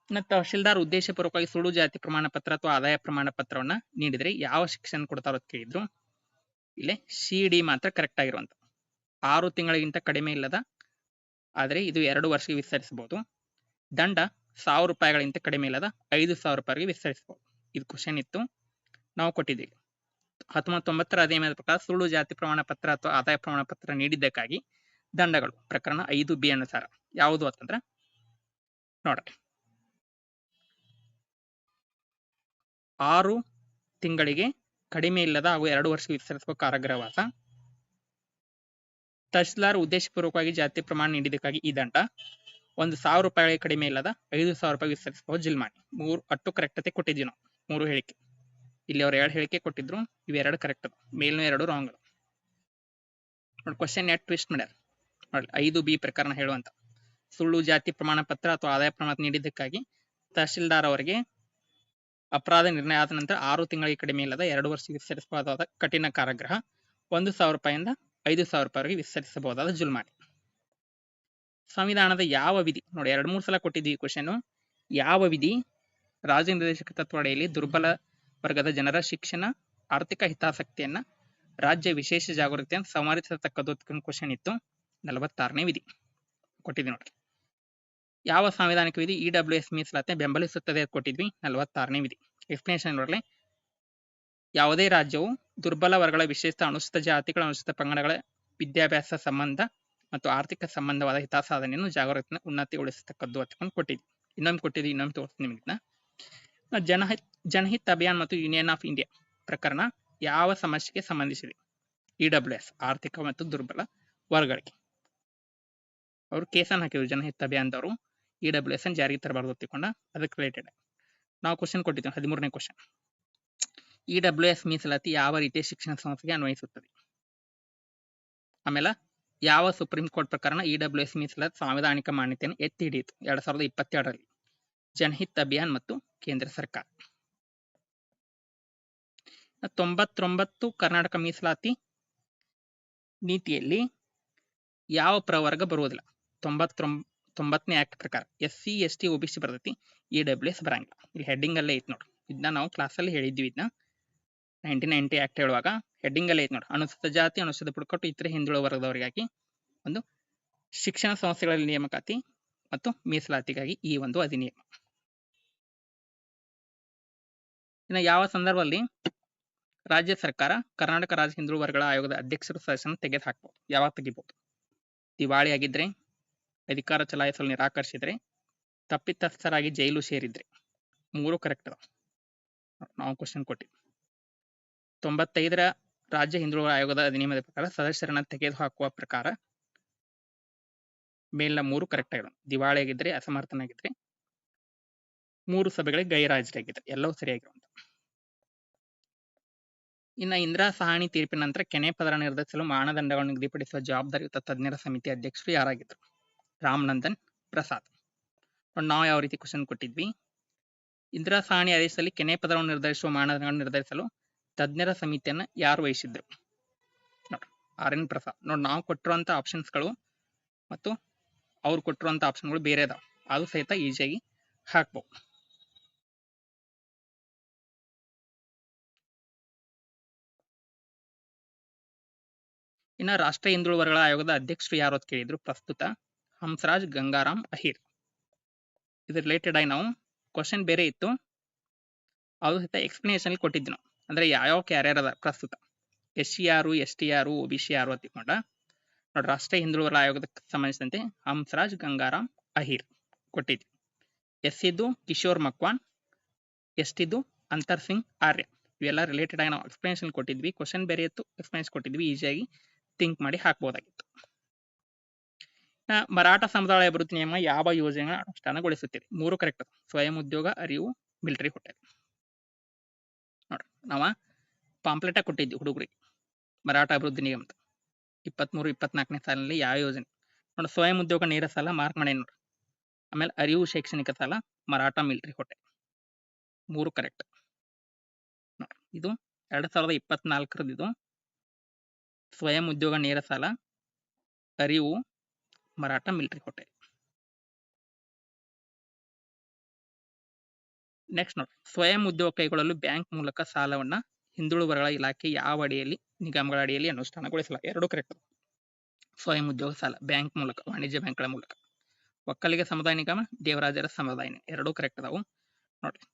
ಇನ್ನು ತಹಶೀಲ್ದಾರ್ ಉದ್ದೇಶಪೂರ್ವಕವಾಗಿ ಸುಳ್ಳು ಜಾತಿ ಪ್ರಮಾಣ ಪತ್ರ ಅಥವಾ ಆದಾಯ ಪ್ರಮಾಣ ಪತ್ರವನ್ನ ನೀಡಿದ್ರೆ ಯಾವ ಶಿಕ್ಷೆಯನ್ನು ಕೊಡ್ತಾರೋ ಅಂತ ಕೇಳಿದ್ರು. ಇಲ್ಲಿ CD ಮಾತ್ರ ಕರೆಕ್ಟ್ ಆಗಿರುವಂತ 6 ತಿಂಗಳಿಗಿಂತ ಕಡಿಮೆ ಇಲ್ಲದ ಆದ್ರೆ ಇದು 2 ವರ್ಷಕ್ಕೆ ವಿಸ್ತರಿಸಬಹುದು. ದಂಡ 1000 ರೂಪಾಯಿಗಳಿಗಿಂತ ಕಡಿಮೆ ಇಲ್ಲದ 5000 ರೂಪಾಯಿಗೆ ವಿಸ್ತರಿಸಬಹುದು. ಇದು ಕ್ವಶನ್ ಇತ್ತು, ನಾವು ಕೊಟ್ಟಿದ್ದೀವಿ. 1990ರ ಅಧಿನಿಯಮದ ಪ್ರಕಾರ ಸುಳ್ಳು ಜಾತಿ ಪ್ರಮಾಣ ಪತ್ರ ಅಥವಾ ಆದಾಯ ಪ್ರಮಾಣ ಪತ್ರ ನೀಡಿದ್ದಕ್ಕಾಗಿ ದಂಡಗಳು ಪ್ರಕರಣ 5B ಅನುಸಾರ ಯಾವುದು ಅಂತಂದ್ರೆ ನೋಡ್ರಿ, 6 ತಿಂಗಳಿಗೆ ಕಡಿಮೆ ಇಲ್ಲದ ಹಾಗೂ 2 ವರ್ಷಕ್ಕೆ ವಿಸ್ತರಿಸುವ ಕಾರಾಗೃಹವಾಸ. ತಹಶೀಲ್ದಾರ್ ಉದ್ದೇಶಪೂರ್ವಕವಾಗಿ ಜಾತಿ ಪ್ರಮಾಣ ನೀಡಿದ್ದಕ್ಕಾಗಿ ಈ ದಂಡ 1000 ರೂಪಾಯಿಗಳಿಗೆ ಕಡಿಮೆ ಇಲ್ಲದ 5000 ರೂಪಾಯಿ ವಿಸ್ತರಿಸಬಹುದು ಜಿಲ್ಮಾನಿ. 3 ಅಟ್ಟು ಕರೆಕ್ಟತೆ ಕೊಟ್ಟಿದ್ವಿ ನಾವು, 3 ಹೇಳಿಕೆ. ಇಲ್ಲಿ ಅವ್ರು 2 ಹೇಳಿಕೆ ಕೊಟ್ಟಿದ್ರು, ಇವೆರಡು ಕರೆಕ್ಟ್, ಮೇಲ್ನೂ 2 ರಾಂಗ್. ನೋಡಿ ಕ್ವಶನ್ ಯಾಕೆ ಟ್ವಿಸ್ಟ್ ಮಾಡ್ಯಾರ ನೋಡಿ. 5B ಪ್ರಕರಣ ಹೇಳುವಂತ ಸುಳ್ಳು ಜಾತಿ ಪ್ರಮಾಣ ಪತ್ರ ಅಥವಾ ಆದಾಯ ಪ್ರಮಾಣ ನೀಡಿದ್ದಕ್ಕಾಗಿ ತಹಶೀಲ್ದಾರ್ ಅವರಿಗೆ ಅಪರಾಧ ನಿರ್ಣಯ ಆದ ನಂತರ 6 ತಿಂಗಳಿಗೆ ಕಡಿಮೆ ಇಲ್ಲದ 2 ವರ್ಷಕ್ಕೆ ವಿಸ್ತರಿಸಬಹುದಾದ ಕಠಿಣ ಕಾರಾಗೃಹ, 1000 ರೂಪಾಯಿಂದ 5000 ರೂಪಾಯಿವರೆಗೆ ವಿಸ್ತರಿಸಬಹುದಾದ ಜುಲ್ಮಾನಿ. ಸಂವಿಧಾನದ ಯಾವ ವಿಧಿ ನೋಡಿ, 2-3 ಸಲ ಕೊಟ್ಟಿದ್ವಿ ಕ್ವಶನ್. ಯಾವ ವಿಧಿ ರಾಜ್ಯ ನಿರ್ದೇಶಕ ತತ್ವ ಅಡಿಯಲ್ಲಿ ದುರ್ಬಲ ವರ್ಗದ ಜನರ ಶಿಕ್ಷಣ, ಆರ್ಥಿಕ ಹಿತಾಸಕ್ತಿಯನ್ನ, ರಾಜ್ಯ ವಿಶೇಷ ಜಾಗೃತಿಯನ್ನು ಸಂವರಿಸತಕ್ಕದ್ದು ಕ್ವಶನ್ ಇತ್ತು. 46ನೇ ವಿಧಿ ಕೊಟ್ಟಿದ್ವಿ ನೋಡಿ. ಯಾವ ಸಾಂವಿಧಾನಿಕ ವಿಧಿ EWS ಮೀಸಲಾತಿ ಬೆಂಬಲಿಸುತ್ತದೆ ಕೊಟ್ಟಿದ್ವಿ. 46ನೇ ವಿಧಿ. ಎಕ್ಸ್ಪ್ಲನೇಷನ್ ನೋಡ್ಲಿ. ಯಾವುದೇ ರಾಜ್ಯವು ದುರ್ಬಲ ವರ್ಗಗಳ ವಿಶೇಷ ಅನುಸೂಚಿತ ಜಾತಿಗಳ ಅನುಸೂಚಿತ ಪಂಗಡಗಳ ವಿದ್ಯಾಭ್ಯಾಸ ಸಂಬಂಧ ಮತ್ತು ಆರ್ಥಿಕ ಸಂಬಂಧವಾದ ಹಿತಾಸಾಧನೆಯನ್ನು ಜಾಗೃತಿಯನ್ನು ಉನ್ನತಿಗೊಳಿಸತಕ್ಕದ್ದು ಅಂತ ಕೊಟ್ಟಿದ್ವಿ. ಇನ್ನೊಮ್ಮೆ ಕೊಟ್ಟಿದ್ವಿ, ಇನ್ನೊಮ್ಮೆ ತೋರಿಸ್ತೀನಿ ನಿಮಗೆ. ಜನಹಿತ್ ಅಭಿಯಾನ್ ಮತ್ತು ಯೂನಿಯನ್ ಆಫ್ ಇಂಡಿಯಾ ಪ್ರಕರಣ ಯಾವ ಸಮಸ್ಯೆಗೆ ಸಂಬಂಧಿಸಿದೆ? EWS ಆರ್ಥಿಕ ಮತ್ತು ದುರ್ಬಲ ವರ್ಗಗಳಿಗೆ ಅವರು ಕೇಸನ್ನು ಹಾಕಿದ್ರು. ಜನಹಿತ್ ಅಭಿಯಾನದವರು EWS ಅನ್ನು ಜಾರಿಗೆ ತರಬಾರದು ತಿಳ್ಕೊಂಡ, ಅದಕ್ಕೆ ರಿಲೇಟೆಡ್ ನಾವು ಕ್ವಶನ್ ಕೊಟ್ಟಿದ್ದೇವೆ. 13ನೇ ಕ್ವಶನ್, EWS ಮೀಸಲಾತಿ ಯಾವ ರೀತಿಯ ಶಿಕ್ಷಣ ಸಂಸ್ಥೆಗೆ ಅನ್ವಯಿಸುತ್ತದೆ? ಆಮೇಲೆ ಯಾವ ಸುಪ್ರೀಂ ಕೋರ್ಟ್ ಪ್ರಕರಣ EWS ಮೀಸಲಾತಿ ಸಾಂವಿಧಾನಿಕ ಮಾನ್ಯತೆಯನ್ನು ಎತ್ತಿ ಹಿಡಿಯಿತು 2022ರಲ್ಲಿ? ಜನಹಿತ್ ಅಭಿಯಾನ್ ಮತ್ತು ಕೇಂದ್ರ ಸರ್ಕಾರ. 99 ಕರ್ನಾಟಕ ಮೀಸಲಾತಿ ನೀತಿಯಲ್ಲಿ ಯಾವ ಪ್ರವರ್ಗ ಬರುವುದಿಲ್ಲ? 99ನೇ ಆಕ್ಟ್ ಪ್ರಕಾರ SC ST OBC ಬರ್ತೈತಿ, EWS ಬರಂಗಿಲ್ಲ. ಇಲ್ಲಿ ಹೆಡ್ಡಿಂಗ್ ಅಲ್ಲೇ ಐತಿ ನೋಡ್ರಿ. ಇದನ್ನ ನಾವು ಕ್ಲಾಸಲ್ಲಿ ಹೇಳಿದ್ವಿ. ಇದನ್ನ 1990 ಆಕ್ಟ್ ಹೇಳುವಾಗ ಹೆಡ್ಡಿಂಗ್ ಅಲ್ಲೇ ಐತಿ ನೋಡ್ರಿ. ಅನುಸೂಚಿತ ಜಾತಿ, ಅನುಸೂಚಿತ ಬುಡಕಟ್ಟು, ಇತರೆ ಹಿಂದುಳಿದ ವರ್ಗದವರಿಗಾಗಿ ಒಂದು ಶಿಕ್ಷಣ ಸಂಸ್ಥೆಗಳಲ್ಲಿ ನೇಮಕಾತಿ ಮತ್ತು ಮೀಸಲಾತಿಗಾಗಿ ಈ ಒಂದು ಅಧಿನಿಯಮ. ಇನ್ನು ಯಾವ ಸಂದರ್ಭದಲ್ಲಿ ರಾಜ್ಯ ಸರ್ಕಾರ ಕರ್ನಾಟಕ ರಾಜ್ಯ ಹಿಂದುಳಿದ ವರ್ಗಗಳ ಆಯೋಗದ ಅಧ್ಯಕ್ಷರು ಸದಸ್ಯರನ್ನು ತೆಗೆದು ಹಾಕಬಹುದು? ಯಾವಾಗ ತೆಗಿಬಹುದು? ದಿವಾಳಿ ಆಗಿದ್ರೆ, ಅಧಿಕಾರ ಚಲಾಯಿಸಲು ನಿರಾಕರಿಸಿದ್ರೆ, ತಪ್ಪಿತಸ್ಥರಾಗಿ ಜೈಲು ಸೇರಿದ್ರೆ. 3 ಕರೆಕ್ಟ್ ಅದ. ನಾವು ಕ್ವಶನ್ ಕೊಟ್ಟಿದ್ವಿ. 95ರ ರಾಜ್ಯ ಹಿಂದುಳಿದ ಆಯೋಗದ ಅಧಿನಿಯಮದ ಪ್ರಕಾರ ಸದಸ್ಯರನ್ನ ತೆಗೆದು ಹಾಕುವ ಪ್ರಕಾರ ಮೇಲಿನ 3 ಕರೆಕ್ಟ್ ಆಗಿರೋದು. ದಿವಾಳಿ ಆಗಿದ್ರೆ, ಅಸಮರ್ಥನಾಗಿದ್ರೆ, 3 ಸಭೆಗಳಿಗೆ ಗೈರಾಜರಾಗಿದ್ರೆ, ಎಲ್ಲವೂ ಸರಿಯಾಗಿರುವಂತ. ಇನ್ನು ಇಂದಿರಾ ಸಹಾನಿ ತೀರ್ಪಿನ ನಂತರ ಕೆನೆ ಪದರ ನಿರ್ಧರಿಸಲು ಮಾನದಂಡಗಳನ್ನು ನಿಗದಿಪಡಿಸುವ ಜವಾಬ್ದಾರಿಯುತ ತಜ್ಞರ ಸಮಿತಿ ಅಧ್ಯಕ್ಷರು ಯಾರಾಗಿದ್ರು? ರಾಮನಂದನ್ ಪ್ರಸಾದ್. ನಾವು ಯಾವ ರೀತಿ ಕ್ವಶನ್ ಕೊಟ್ಟಿದ್ವಿ? ಇಂದಿರಾ ಸಹಾನಿ ಆದೇಶದಲ್ಲಿ ಕೆನೆ ಪದರವನ್ನು ನಿರ್ಧರಿಸುವ ಮಾನದಂಡಗಳನ್ನು ನಿರ್ಧರಿಸಲು ತಜ್ಞರ ಸಮಿತಿಯನ್ನ ಯಾರು ವಹಿಸಿದ್ರು? ನೋಡ್ರಿ, RN ಪ್ರಸಾದ್. ನೋಡಿ, ನಾವು ಕೊಟ್ಟಿರುವಂತ ಆಪ್ಷನ್ಸ್ಗಳು ಮತ್ತು ಅವ್ರು ಕೊಟ್ಟಿರುವಂತ ಆಪ್ಷನ್ಗಳು ಬೇರೆ ಅದಾವ, ಅದು ಸಹಿತ ಈಸಿಯಾಗಿ ಹಾಕ್ಬಹುದು. ಇನ್ನು ರಾಷ್ಟ್ರೀಯ ಹಿಂದುಳಿದ ವರ್ಗಗಳ ಆಯೋಗದ ಅಧ್ಯಕ್ಷರು ಯಾರು ಅಂತ ಕೇಳಿದ್ರು. ಪ್ರಸ್ತುತ ಹಂಸರಾಜ್ ಗಂಗಾರಾಮ್ ಅಹಿರ್. ಇದು ರಿಲೇಟೆಡ್ ಆಗಿ ನಾವು ಕ್ವಶನ್ ಬೇರೆ ಇತ್ತು, ಅದು ಸಹಿತ ಎಕ್ಸ್ಪ್ಲನೇಷನ್ ಕೊಟ್ಟಿದ್ವಿ ನಾವು. ಅಂದ್ರೆ ಯಾವ ಕ್ಯಾರಿಯರ್ ಅದ ಪ್ರಸ್ತುತ, SC ಯಾರು, ST ಯಾರು, OBC ಯಾರು ಅಂತ ತಿಳ್ಕೊಂಡ ನೋಡಿ. ರಾಷ್ಟ್ರೀಯ ಹಿಂದುಳಿದ ವರ್ಗಗಳ ಆಯೋಗಕ್ಕೆ ಸಂಬಂಧಿಸಿದಂತೆ ಹಂಸರಾಜ್ ಗಂಗಾರಾಮ್ ಅಹಿರ್ ಕೊಟ್ಟಿದ್ವಿ. SC ದು ಕಿಶೋರ್ ಮಕ್ವಾನ್, ST ದು ಅಂತರ್ ಸಿಂಗ್ ಆರ್ಯ. ಇವೆಲ್ಲ ರಿಲೇಟೆಡ್ ಆಗಿ ನಾವು ಎಕ್ಸ್ಪ್ಲನೇಷನ್ ಕೊಟ್ಟಿದ್ವಿ. ಕ್ವಶನ್ ಬೇರೆ ಇತ್ತು, ಎಕ್ಸ್ಪ್ಲನೇಷನ್ ಕೊಟ್ಟಿದ್ವಿ. ಈಸಿಯಾಗಿ ಥಿಂಕ್ ಮಾಡಿ ಹಾಕಬಹುದಾಗಿತ್ತು. ಮರಾಠ ಸಮುದಾಯ ಅಭಿವೃದ್ಧಿ ನಿಯಮ ಯಾವ ಯೋಜನೆಗಳ ಅನುಷ್ಠಾನಗೊಳಿಸುತ್ತಿದೆ? 3 ಕರೆಕ್ಟ್. ಸ್ವಯಂ ಉದ್ಯೋಗ, ಅರಿವು, ಮಿಲಿಟರಿ ಹೋಟೆಲ್. ನೋಡ್ರಿ, ನಾವ ಪಾಂಪ್ಲೆಟ ಕೊಟ್ಟಿದ್ವಿ ಹುಡುಗರಿಗೆ. ಮರಾಠ ಅಭಿವೃದ್ಧಿ ನಿಗಮ 23-24ನೇ ಸಾಲಿನಲ್ಲಿ ಯಾವ ಯೋಜನೆ? ನೋಡಿ, ಸ್ವಯಂ ಉದ್ಯೋಗ ನೇರ ಸಾಲ ಮಾರ್ಕ್ ಮಾಡಿ ನೋಡ್ರಿ. ಆಮೇಲೆ ಅರಿವು ಶೈಕ್ಷಣಿಕ ಸಾಲ, ಮರಾಠ ಮಿಲಿಟರಿ ಹೋಟೆಲ್. 3 ಕರೆಕ್ಟ್. ನೋಡ್ರಿ, ಇದು 2024ರದ್ದು. ಇದು ಸ್ವಯಂ ಉದ್ಯೋಗ ನೇರ ಸಾಲ, ಅರಿವು ಮರಾಠ ಮಿಲಿಟರಿ ಕೋಟೆ. ನೆಕ್ಸ್ಟ್ ನೋಡಿ, ಸ್ವಯಂ ಉದ್ಯೋಗ ಕೈಗೊಳ್ಳಲು ಬ್ಯಾಂಕ್ ಮೂಲಕ ಸಾಲವನ್ನ ಹಿಂದುಳಿದ ವರ್ಗಗಳ ಇಲಾಖೆ ಯಾವ ಅಡಿಯಲ್ಲಿ ನಿಗಮಗಳ ಅಡಿಯಲ್ಲಿ ಅನುಷ್ಠಾನಗೊಳಿಸಲಾಗಿದೆ? ಎರಡು ಕರೆಕ್ಟ್. ಸ್ವಯಂ ಉದ್ಯೋಗ ಸಾಲ ಬ್ಯಾಂಕ್ ಮೂಲಕ, ವಾಣಿಜ್ಯ ಬ್ಯಾಂಕ್ಗಳ ಮೂಲಕ. ಒಕ್ಕಲಿಗ ಸಮುದಾಯ ನಿಗಮ, ದೇವರಾಜರ ಸಮುದಾಯ ನಿಗಮ ಎರಡೂ ಕರೆಕ್ಟ್ ಅದಾವು ನೋಡ್ರಿ.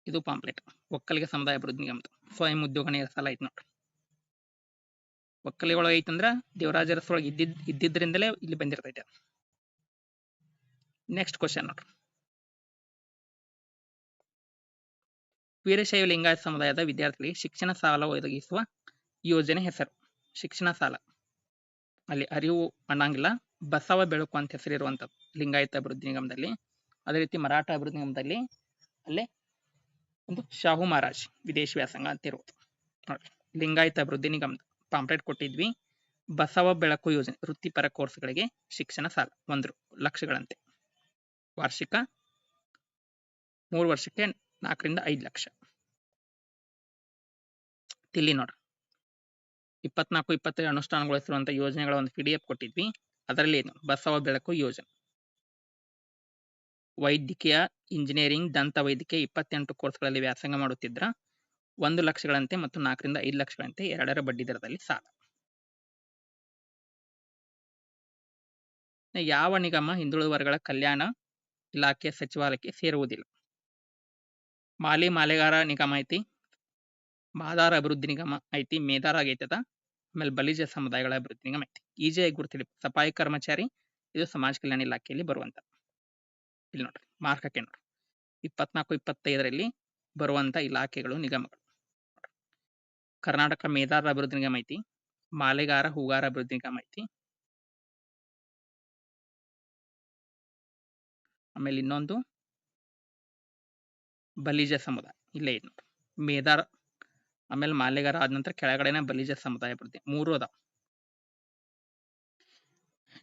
ಇದು ಪಾಂಪ್ಲೆಟ್ ಒಕ್ಕಲಿಗ ಸಮುದಾಯ ಅಭಿವೃದ್ಧಿ ನಿಗಮದ ಸ್ವಯಂ ಉದ್ಯೋಗ ನೇರ ಸಾಲ ಐತಿ ನೋಡ್ರಿ. ಒಕ್ಕಲಿಗ ಒಳಗೆ ಐತಂದ್ರ ದೇವರಾಜರ ಒಳಗೆ ಇದ್ದಿದ್ರಿಂದಲೇ ಇಲ್ಲಿ ಬಂದಿರ್ತೈತೆ. ನೆಕ್ಸ್ಟ್ ಕ್ವಶನ್ ನೋಡ್ರಿ, ವೀರಶೈವ ಲಿಂಗಾಯತ ಸಮುದಾಯದ ವಿದ್ಯಾರ್ಥಿಗಳಿಗೆ ಶಿಕ್ಷಣ ಸಾಲ ಒದಗಿಸುವ ಯೋಜನೆ ಹೆಸರು? ಶಿಕ್ಷಣ ಸಾಲ ಅಲ್ಲಿ ಅರಿವು ಅನ್ನಂಗಿಲ್ಲ, ಬಸವ ಬೆಳಕು ಅಂತ ಹೆಸರಿರುವಂಥದ್ದು ಲಿಂಗಾಯತ ಅಭಿವೃದ್ಧಿ ನಿಗಮದಲ್ಲಿ. ಅದೇ ರೀತಿ ಮರಾಠ ಅಭಿವೃದ್ಧಿ ನಿಗಮದಲ್ಲಿ ಅಲ್ಲೇ ಒಂದು ಶಾಹು ಮಹಾರಾಜ್ ವಿದೇಶಿ ವ್ಯಾಸಂಗ ಅಂತ ಇರುವುದು ನೋಡ್ರಿ. ಲಿಂಗಾಯತ ಅಭಿವೃದ್ಧಿ ನಿಗಮದ ಪಾಂಪ್ಲೆಟ್ ಕೊಟ್ಟಿದ್ವಿ. ಬಸವ ಬೆಳಕು ಯೋಜನೆ ವೃತ್ತಿಪರ ಕೋರ್ಸ್ಗಳಿಗೆ ಶಿಕ್ಷಣ ಸಾಲ 1 ಲಕ್ಷಗಳಂತೆ, ವಾರ್ಷಿಕ 3 ವರ್ಷಕ್ಕೆ 4 ರಿಂದ 5 ಲಕ್ಷ. ಇಲ್ಲಿ ನೋಡ್ರಿ 24-25 ಅನುಷ್ಠಾನಗೊಳಿಸಿರುವಂತ ಯೋಜನೆಗಳ ಒಂದು PDF ಕೊಟ್ಟಿದ್ವಿ. ಅದರಲ್ಲಿ ಬಸವ ಬೆಳಕು ಯೋಜನೆ ವೈದ್ಯಕೀಯ, ಇಂಜಿನಿಯರಿಂಗ್, ದಂತ ವೈದ್ಯಕೀಯ 28 ಕೋರ್ಸ್ಗಳಲ್ಲಿ ವ್ಯಾಸಂಗ ಮಾಡುತ್ತಿದ್ರ 1 ಲಕ್ಷಗಳಂತೆ ಮತ್ತು 4 ರಿಂದ 5 ಲಕ್ಷಗಳಂತೆ 2ರ ಬಡ್ಡಿ ದರದಲ್ಲಿ ಸಾಲ. ಯಾವ ನಿಗಮ ಹಿಂದುಳಿದ ವರ್ಗಗಳ ಕಲ್ಯಾಣ ಇಲಾಖೆ ಸಚಿವಾಲಯಕ್ಕೆ ಸೇರುವುದಿಲ್ಲ? ಮಾಲಿ ಮಾಲೆಗಾರ ನಿಗಮ ಐತಿ, ಮಾದಾರ ಅಭಿವೃದ್ಧಿ ನಿಗಮ ಐತಿ, ಮೇದಾರ ಆಗೈತದ, ಆಮೇಲೆ ಬಲಿಜ ಸಮುದಾಯಗಳ ಅಭಿವೃದ್ಧಿ ನಿಗಮ ಐತಿ. ಈಜಿಯಾಗಿ ಗುರುತಿಡಿ, ಸಫಾಯಿ ಕರ್ಮಚಾರಿ ಇದು ಸಮಾಜ ಕಲ್ಯಾಣ ಇಲಾಖೆಯಲ್ಲಿ ಬರುವಂತ. ಇಲ್ಲಿ ನೋಡ್ರಿ ಮಾರ್ಕ್ ಹಾಕಿ ನೋಡ್ರಿ 24-25ರಲ್ಲಿ ಬರುವಂತ ಇಲಾಖೆಗಳು ನಿಗಮಗಳು. ಕರ್ನಾಟಕ ಮೇದಾರ ಅಭಿವೃದ್ಧಿ ನಿಗಮ ಐತಿ, ಮಾಲೆಗಾರ ಹೂಗಾರ ಅಭಿವೃದ್ಧಿ ನಿಗಮ ಐತಿ, ಆಮೇಲೆ ಇನ್ನೊಂದು ಬಲಿಜ ಸಮುದಾಯ ಇಲ್ಲೇ ಐತಿ ನೋಡ್ರಿ. ಮೇದಾರ ಆಮೇಲೆ ಮಾಲೆಗಾರ ಆದ ನಂತರ ಕೆಳಗಡೆನ ಬಲಿಜ ಸಮುದಾಯ ಅಭಿವೃದ್ಧಿ 3 ಅದಾವ.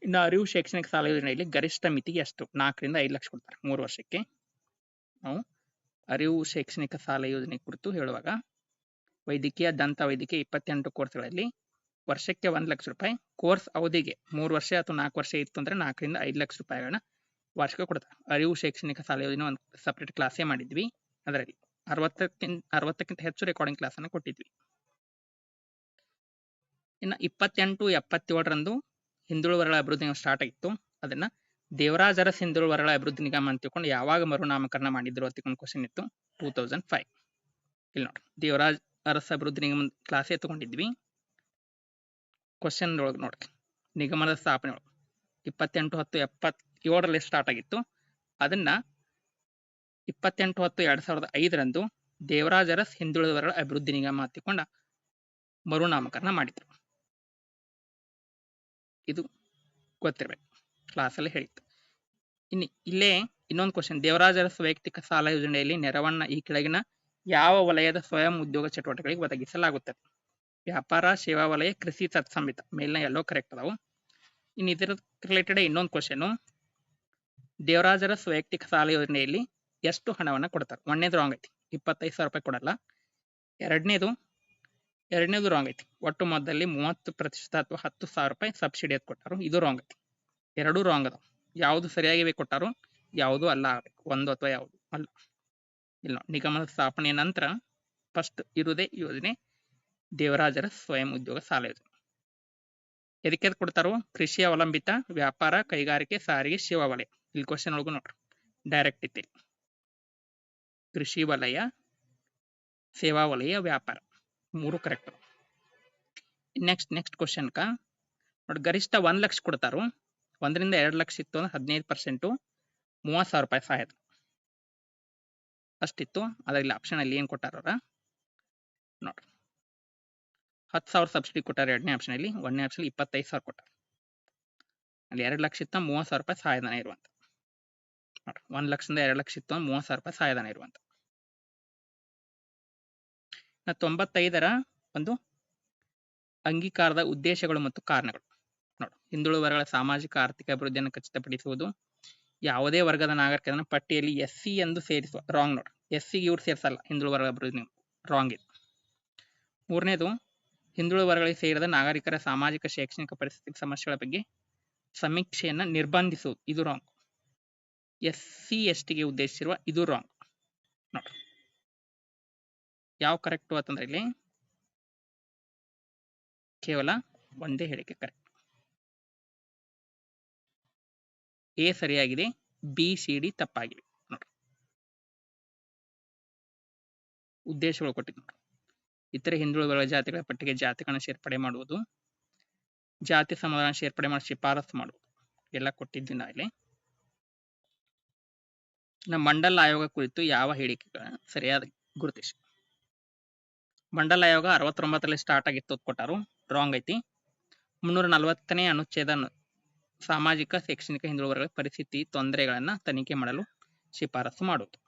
ಇನ್ನು ಅರಿವು ಶೈಕ್ಷಣಿಕ ಸಾಲ ಯೋಜನೆಯಲ್ಲಿ ಗರಿಷ್ಠ ಮಿತಿಗೆ ಎಷ್ಟು? 4 ರಿಂದ 5 ಲಕ್ಷ ಕೊಡ್ತಾರೆ 3 ವರ್ಷಕ್ಕೆ. ನಾವು ಅರಿವು ಶೈಕ್ಷಣಿಕ ಸಾಲ ಯೋಜನೆ ಕುರಿತು ಹೇಳುವಾಗ ವೈದ್ಯಕೀಯ, ದಂತ ವೈದ್ಯಕೀಯ 28 ಕೋರ್ಸ್ಗಳಲ್ಲಿ ವರ್ಷಕ್ಕೆ 1 ಲಕ್ಷ ರೂಪಾಯಿ, ಕೋರ್ಸ್ ಅವಧಿಗೆ 3 ವರ್ಷ ಅಥವಾ 4 ವರ್ಷ ಇತ್ತು ಅಂದ್ರೆ 4 ರಿಂದ 5 ಲಕ್ಷ ರೂಪಾಯಿಗಳನ್ನ ವಾರ್ಷಿಕ ಕೊಡ್ತಾರೆ. ಅರಿವು ಶೈಕ್ಷಣಿಕ ಸಾಲ ಯೋಜನೆ ಒಂದು ಸಪರೇಟ್ ಕ್ಲಾಸೇ ಮಾಡಿದ್ವಿ. ಅದರಲ್ಲಿ 60ಕ್ಕಿಂತ ಹೆಚ್ಚು ರೆಕಾರ್ಡಿಂಗ್ ಕ್ಲಾಸ್ ಅನ್ನು ಕೊಟ್ಟಿದ್ವಿ. ಇನ್ನು 28-77ರಂದು ಹಿಂದುಳಿದ ವರ್ಗಗಳ ಅಭಿವೃದ್ಧಿ ನಿಗಮ ಸ್ಟಾರ್ಟ್ ಆಗಿತ್ತು. ಅದನ್ನ ದೇವರಾಜ ಅರಸ್ ಹಿಂದುಳಿದ ವರ್ಗಗಳ ಅಭಿವೃದ್ಧಿ ನಿಗಮ ಅಂತ ತಿಳ್ಕೊಂಡು ಯಾವಾಗ ಮರುನಾಮಕರಣ ಮಾಡಿದ್ರು ಅಂತ ತಿಳ್ಕೊಂಡು ಕ್ವಶನ್ ಇತ್ತು. 2005. ಇಲ್ಲಿ ನೋಡಿ ದೇವರಾಜ ಅರಸ್ ಅಭಿವೃದ್ಧಿ ನಿಗಮ ಕ್ಲಾಸೇ ತಗೊಂಡಿದ್ವಿ. ಕ್ವಶನ್ ಒಳಗೆ ನೋಡ್ರಿ, ನಿಗಮದ ಸ್ಥಾಪನೆ ಒಳಗೆ 28/10/77ರಲ್ಲಿ ಸ್ಟಾರ್ಟ್ ಆಗಿತ್ತು. ಅದನ್ನ 28/10/2005ರಂದು ದೇವರಾಜ ಅರಸ್ ಹಿಂದುಳಿದ ವರ್ಗಗಳ ಅಭಿವೃದ್ಧಿ ನಿಗಮ ಅಂತ ತಿಳ್ಕೊಂಡ ಮರುನಾಮಕರಣ ಮಾಡಿದ್ರು. ಇದು ಗೊತ್ತಿರಬೇಕು, ಕ್ಲಾಸಲ್ಲಿ ಹೇಳಿತ್ತು. ಇಲ್ಲೇ ಇನ್ನೊಂದು ಕ್ವಶನ್, ದೇವರಾಜ ಅರಸ್ ವೈಯಕ್ತಿಕ ಸಾಲ ಯೋಜನೆಯಲ್ಲಿ ನೆರವನ್ನ ಈ ಕೆಳಗಿನ ಯಾವ ವಲಯದ ಸ್ವಯಂ ಉದ್ಯೋಗ ಚಟುವಟಿಕೆಗಳಿಗೆ ಒದಗಿಸಲಾಗುತ್ತದೆ? ವ್ಯಾಪಾರ, ಸೇವಾ ವಲಯ, ಕೃಷಿ, ತತ್ಸಂಹಿತ. ಮೇಲಿನ ಎಲ್ಲೋ ಕರೆಕ್ಟ್ ಅದಾವು. ಇನ್ನು ಇದರ ರಿಲೇಟೆಡ್ ಇನ್ನೊಂದು ಕ್ವಶನ್, ದೇವರಾಜ ಅರಸ್ ವೈಯಕ್ತಿಕ ಸಾಲ ಯೋಜನೆಯಲ್ಲಿ ಎಷ್ಟು ಹಣವನ್ನ ಕೊಡ್ತಾರೆ? 1ನೇದು ರಾಂಗ್ ಐತಿ, 25,000 ರೂಪಾಯಿ ಕೊಡಲ್ಲ. ಎರಡನೇದು ರಾಂಗ್ ಐತಿ, ಒಟ್ಟು ಮೊತ್ತದಲ್ಲಿ 30% ಅಥವಾ 10,000 ರೂಪಾಯಿ ಸಬ್ಸಿಡಿ ಅಂತ ಕೊಟ್ಟಾರು. ಇದು ರಾಂಗ್ ಐತಿ. ಎರಡೂ ರಾಂಗ್ ಅದಾವ. ಯಾವುದು ಸರಿಯಾಗಿ ಕೊಟ್ಟಾರು, ಯಾವುದು ಅಲ್ಲ ಆಗಬೇಕು, ಒಂದು ಅಥವಾ ಯಾವುದು ಅಲ್ಲ. ಇಲ್ಲ, ನಿಗಮದ ಸ್ಥಾಪನೆಯ ನಂತರ ಫಸ್ಟ್ ಇರುವುದೇ ಯೋಜನೆ ದೇವರಾಜ ಅರಸ್ ಸ್ವಯಂ ಉದ್ಯೋಗ ಸಾಲ ಯೋಜನೆ. ಎದಕ್ಕೆ ಕೊಡ್ತಾರೋ? ಕೃಷಿ ಅವಲಂಬಿತ, ವ್ಯಾಪಾರ, ಕೈಗಾರಿಕೆ, ಸಾರಿಗೆ, ಸೇವಾ ವಲಯ. ಇಲ್ಲಿ ಕ್ವಶನ್ ಒಳಗೂ ನೋಡ್ರಿ ಡೈರೆಕ್ಟ್ ಇತ್ತು, ಕೃಷಿ ವಲಯ, ಸೇವಾ ವಲಯ, ವ್ಯಾಪಾರ 3 ಕರೆಕ್ಟ್. ನೆಕ್ಸ್ಟ್ ಕ್ವಶನ್ ನೋಡಿ, ಗರಿಷ್ಠ 1 ಲಕ್ಷ ಕೊಡ್ತಾರೋ. 1 ರಿಂದ 2 ಲಕ್ಷ ಇತ್ತು ಅಂದ್ರೆ 15%, 30,000 ರೂಪಾಯಿ ಸಹಾಯಧನ ಅಷ್ಟಿತ್ತು. ಅದರಲ್ಲಿ ಆಪ್ಷನ್ ಅಲ್ಲಿ ಏನ್ ಕೊಟ್ಟಾರ ನೋಡ್ರಿ, 10,000 ಸಬ್ಸಿಡಿ ಕೊಟ್ಟಾರ 2ನೇ ಆಪ್ಷನ್ ಅಲ್ಲಿ. 1ನೇ ಆಪ್ಷನ್ 25,000 ಕೊಟ್ಟಾರ. ಅಲ್ಲಿ 2 ಲಕ್ಷ ಇತ್ತ 30,000 ರೂಪಾಯಿ ಸಹಾಯಧನ ಇರುವಂತ ನೋಡ್ರಿ. 1 ಲಕ್ಷದಿಂದ 2 ಲಕ್ಷ ಇತ್ತು 30,000 ರೂಪಾಯಿ ಸಹಾಯಧನ ಇರುವಂತ. 95ರ ಒಂದು ಅಂಗೀಕಾರದ ಉದ್ದೇಶಗಳು ಮತ್ತು ಕಾರಣಗಳು ನೋಡಿ. ಹಿಂದುಳಿದ ವರ್ಗಗಳ ಸಾಮಾಜಿಕ ಆರ್ಥಿಕ ಅಭಿವೃದ್ಧಿಯನ್ನು ಖಚಿತಪಡಿಸುವುದು, ಯಾವುದೇ ವರ್ಗದ ನಾಗರಿಕರನ್ನು ಪಟ್ಟಿಯಲ್ಲಿ SC ಎಂದು ಸೇರಿಸುವ. ರಾಂಗ್ ನೋಡಿ, SC ಇವ್ರು ಸೇರಿಸಲ್ಲ, ಹಿಂದುಳಿದ ವರ್ಗದ ಅಭಿವೃದ್ಧಿ ರಾಂಗ್ ಇದೆ. 3ನೇದು ಹಿಂದುಳಿದ ವರ್ಗಗಳಿಗೆ ಸೇರಿದ ನಾಗರಿಕರ ಸಾಮಾಜಿಕ ಶೈಕ್ಷಣಿಕ ಪರಿಸ್ಥಿತಿ ಸಮಸ್ಯೆಗಳ ಬಗ್ಗೆ ಸಮೀಕ್ಷೆಯನ್ನ ನಿರ್ಬಂಧಿಸುವುದು ಇದು ರಾಂಗ್. SC/ST ಗೆ ಉದ್ದೇಶಿಸಿರುವ ಇದು ರಾಂಗ್. ನೋಡ್ರಿ ಯಾವ ಕರೆಕ್ಟ್ ಅಂತಂದ್ರೆ ಇಲ್ಲಿ ಕೇವಲ ಒಂದೇ ಹೇಳಿಕೆ ಕರೆಕ್ಟ್. ಎ ಸರಿಯಾಗಿದೆ, BCD ತಪ್ಪಾಗಿದೆ. ನೋಡ್ರಿ ಉದ್ದೇಶಗಳು ಕೊಟ್ಟಿದ್ದು ನೋಡ್ರಿ. ಇತರೆ ಹಿಂದುಳಿದ ಜಾತಿಗಳ ಪಟ್ಟಿಗೆ ಜಾತಿಗಳನ್ನ ಸೇರ್ಪಡೆ ಮಾಡುವುದು, ಜಾತಿ ಸಮುದಾಯ ಸೇರ್ಪಡೆ ಮಾಡಿ ಶಿಫಾರಸು ಮಾಡುವುದು ಎಲ್ಲ ಕೊಟ್ಟಿದ್ವಿ ನಾ ಇಲ್ಲಿ. ಮಂಡಲ ಆಯೋಗ ಕುರಿತು ಯಾವ ಹೇಳಿಕೆಗಳನ್ನ ಸರಿಯಾದ ಗುರುತಿಸಿ. ಮಂಡಲ ಆಯೋಗ 69ರಲ್ಲಿ ಸ್ಟಾರ್ಟ್ ಆಗಿತ್ತು ಕೊಟ್ಟಾರು, ರಾಂಗ್ ಐತಿ. 340ನೇ ಅನುಚ್ಛೇದ ಸಾಮಾಜಿಕ ಶೈಕ್ಷಣಿಕ ಹಿಂದುಳಿದ ಪರಿಸ್ಥಿತಿ ತೊಂದರೆಗಳನ್ನ ತನಿಖೆ ಮಾಡಲು ಶಿಫಾರಸು ಮಾಡುವುದು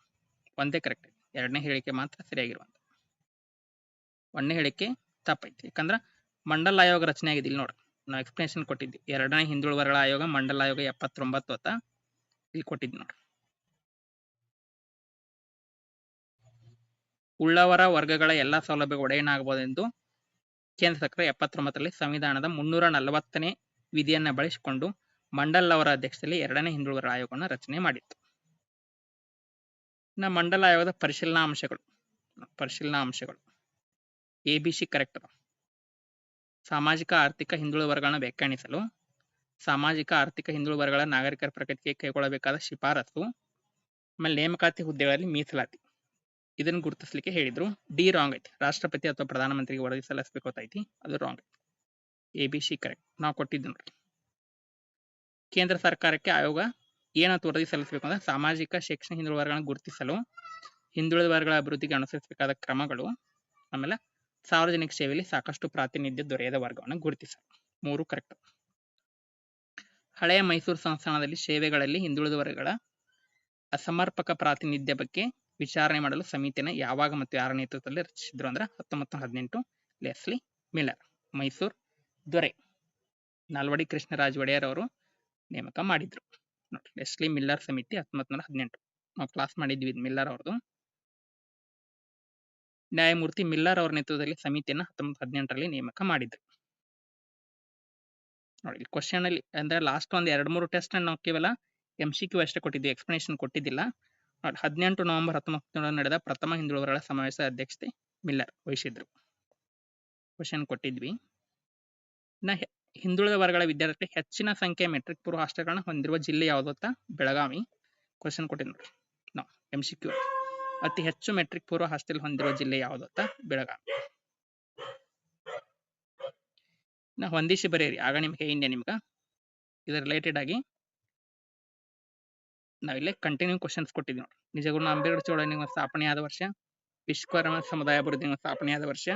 ಒಂದೇ ಕರೆಕ್ಟ್ ಐತಿ. ಎರಡನೇ ಹೇಳಿಕೆ ಮಾತ್ರ ಸರಿಯಾಗಿರುವಂತ. ಒಂದನೇ ಹೇಳಿಕೆ ತಪ್ಪೈತಿ, ಯಾಕಂದ್ರ ಮಂಡಲ ಆಯೋಗ ರಚನೆ ಆಗಿದೆ ಇಲ್ಲಿ ನೋಡ್ರಿ. ನಾವು ಎಕ್ಸ್ಪ್ಲನೇಷನ್ ಕೊಟ್ಟಿದ್ವಿ. ಎರಡನೇ ಹಿಂದುಳಿದ ವರ್ಗಗಳ ಆಯೋಗ ಮಂಡಲ ಆಯೋಗ 79 ಅಂತ ಇಲ್ಲಿ ಕೊಟ್ಟಿದ್ವಿ ನೋಡ್ರಿ. ಉಳ್ಳವರ ವರ್ಗಗಳ ಎಲ್ಲಾ ಸೌಲಭ್ಯಗಳು ಒಡೆಯನಾಗಬಹುದೆಂದು ಕೇಂದ್ರ ಸರ್ಕಾರ 79ರಲ್ಲಿ ಸಂವಿಧಾನದ 340ನೇ ವಿಧಿಯನ್ನ ಬಳಸಿಕೊಂಡು ಮಂಡಲ್ ಅವರ ಅಧ್ಯಕ್ಷತೆಯಲ್ಲಿ ಎರಡನೇ ಹಿಂದುಳಿದ ಆಯೋಗವನ್ನು ರಚನೆ ಮಾಡಿತ್ತು. ಮಂಡಲ ಆಯೋಗದ ಪರಿಶೀಲನಾ ಅಂಶಗಳು ABC ಕರೆಕ್ಟ್. ಸಾಮಾಜಿಕ ಆರ್ಥಿಕ ಹಿಂದುಳಿದ ವರ್ಗಗಳನ್ನು ವ್ಯಾಖ್ಯಾನಿಸಲು, ಸಾಮಾಜಿಕ ಆರ್ಥಿಕ ಹಿಂದುಳಿದ ವರ್ಗಗಳ ನಾಗರಿಕರ ಪ್ರಗತಿಗೆ ಕೈಗೊಳ್ಳಬೇಕಾದ ಶಿಫಾರಸು, ಆಮೇಲೆ ನೇಮಕಾತಿ ಹುದ್ದೆಗಳಲ್ಲಿ ಮೀಸಲಾತಿ ಇದನ್ನು ಗುರುತಿಸಲಿಕ್ಕೆ ಹೇಳಿದ್ರು. ಡಿ ರಾಂಗ್ ಐತಿ. ರಾಷ್ಟ್ರಪತಿ ಅಥವಾ ಪ್ರಧಾನಮಂತ್ರಿಗೆ ವರದಿ ಸಲ್ಲಿಸಬೇಕು ಅಂತ ಐತಿ, ಅದು ರಾಂಗ್ ಐತಿ. ABC ಕರೆಕ್ಟ್ ನಾವು ಕೊಟ್ಟಿದ್ದು ನೋಡ್ರಿ. ಕೇಂದ್ರ ಸರ್ಕಾರಕ್ಕೆ ಆಯೋಗ ಏನಂತ ವರದಿ ಸಲ್ಲಿಸಬೇಕು ಅಂದ್ರೆ ಸಾಮಾಜಿಕ ಶೈಕ್ಷಣಿಕ ಹಿಂದುಳಿದ ವರ್ಗಗಳನ್ನು ಗುರುತಿಸಲು, ಹಿಂದುಳಿದ ವರ್ಗಗಳ ಅಭಿವೃದ್ಧಿಗೆ ಅನುಸರಿಸಬೇಕಾದ ಕ್ರಮಗಳು, ಆಮೇಲೆ ಸಾರ್ವಜನಿಕ ಸೇವೆಯಲ್ಲಿ ಸಾಕಷ್ಟು ಪ್ರಾತಿನಿಧ್ಯ ದೊರೆಯದ ವರ್ಗವನ್ನು ಗುರುತಿಸಲು. 3 ಕರೆಕ್ಟ್. ಹಳೆಯ ಮೈಸೂರು ಸಂಸ್ಥಾನದಲ್ಲಿ ಸೇವೆಗಳಲ್ಲಿ ಹಿಂದುಳಿದ ವರ್ಗಗಳ ಅಸಮರ್ಪಕ ಪ್ರಾತಿನಿಧ್ಯ ಬಗ್ಗೆ ವಿಚಾರಣೆ ಮಾಡಲು ಸಮಿತಿಯನ್ನು ಯಾವಾಗ ಮತ್ತು ಯಾರ ನೇತೃತ್ವದಲ್ಲಿ ರಚಿಸಿದ್ರು ಅಂದ್ರೆ 1918 ಲೆಸ್ಲಿ ಮಿಲ್ಲರ್, ಮೈಸೂರು ದೊರೆ ನಾಲ್ವಡಿ ಕೃಷ್ಣರಾಜ ಒಡೆಯರ್ ಅವರು ನೇಮಕ ಮಾಡಿದ್ರು. ನೋಡಿ ಲೆಸ್ಲಿ ಮಿಲ್ಲರ್ ಸಮಿತಿ 1918 ನಾವು ಕ್ಲಾಸ್ ಮಾಡಿದ್ವಿ ಮಿಲ್ಲರ್ ಅವ್ರದ್ದು. ನ್ಯಾಯಮೂರ್ತಿ ಮಿಲ್ಲರ್ ಅವರ ನೇತೃತ್ವದಲ್ಲಿ ಸಮಿತಿಯನ್ನು 1918ರಲ್ಲಿ ನೇಮಕ ಮಾಡಿದ್ರು. ನೋಡಿ ಕ್ವಶನ್ ಅಲ್ಲಿ ಅಂದ್ರೆ ಲಾಸ್ಟ್ ಒಂದ್ 2-3 ಟೆಸ್ಟ್ ನಾವು ಕೇವಲ MCQ ಅಷ್ಟೇ ಕೊಟ್ಟಿದ್ವಿ, ಎಕ್ಸ್ಪ್ಲನೇಷನ್ ಕೊಟ್ಟಿದ್ದಿಲ್ಲ. ನೋಡಿ 18 ನವೆಂಬರ್ 1917 ನಡೆದ ಪ್ರಥಮ ಹಿಂದುಳಿದ ವರ್ಗಗಳ ಸಮಾವೇಶದ ಅಧ್ಯಕ್ಷತೆ ಮಿಲ್ಲರ್ ವಹಿಸಿದ್ರು. ಕ್ವಶನ್ ಕೊಟ್ಟಿದ್ವಿ. ಹಿಂದುಳಿದ ವರ್ಗಗಳ ವಿದ್ಯಾರ್ಥಿ ಹೆಚ್ಚಿನ ಸಂಖ್ಯೆಯ ಮೆಟ್ರಿಕ್ ಪೂರ್ವ ಹಾಸ್ಟೆಲ್ಗಳನ್ನ ಹೊಂದಿರುವ ಜಿಲ್ಲೆ ಯಾವುದು ಅಂತ ಬೆಳಗಾವಿ. ಕ್ವಶನ್ ಕೊಟ್ಟಿದ್ದು ನೋಡ್ರಿ ನಾವು MCQ. ಅತಿ ಹೆಚ್ಚು ಮೆಟ್ರಿಕ್ ಪೂರ್ವ ಹಾಸ್ಟೆಲ್ ಹೊಂದಿರುವ ಜಿಲ್ಲೆ ಯಾವುದು ಅಂತ ಬೆಳಗಾವಿ. ಹೊಂದಿಸಿ ಬರೆಯಿರಿ, ಆಗ ನಿಮ್ಗೆ ಹಿಂದೆ ನಿಮ್ಗೆ ಇದರ ರಿಲೇಟೆಡ್ ಆಗಿ ನಾವಿಲ್ಲೇ ಕಂಟಿನ್ಯೂ ಕ್ವಶನ್ಸ್ ಕೊಟ್ಟಿದ್ವಿ ನೋಡಿ. ನಿಜಗುಣ ಅಂಬೇಡ್ಕರ್ ಚಳವಳಿ ನಿಗಮ ಸ್ಥಾಪನೆಯಾದ ವರ್ಷ, ವಿಶ್ವಕರ್ಮ ಸಮುದಾಯ ಅಭಿವೃದ್ಧಿ ನಿಗಮ ಸ್ಥಾಪನೆಯಾದ ವರ್ಷ,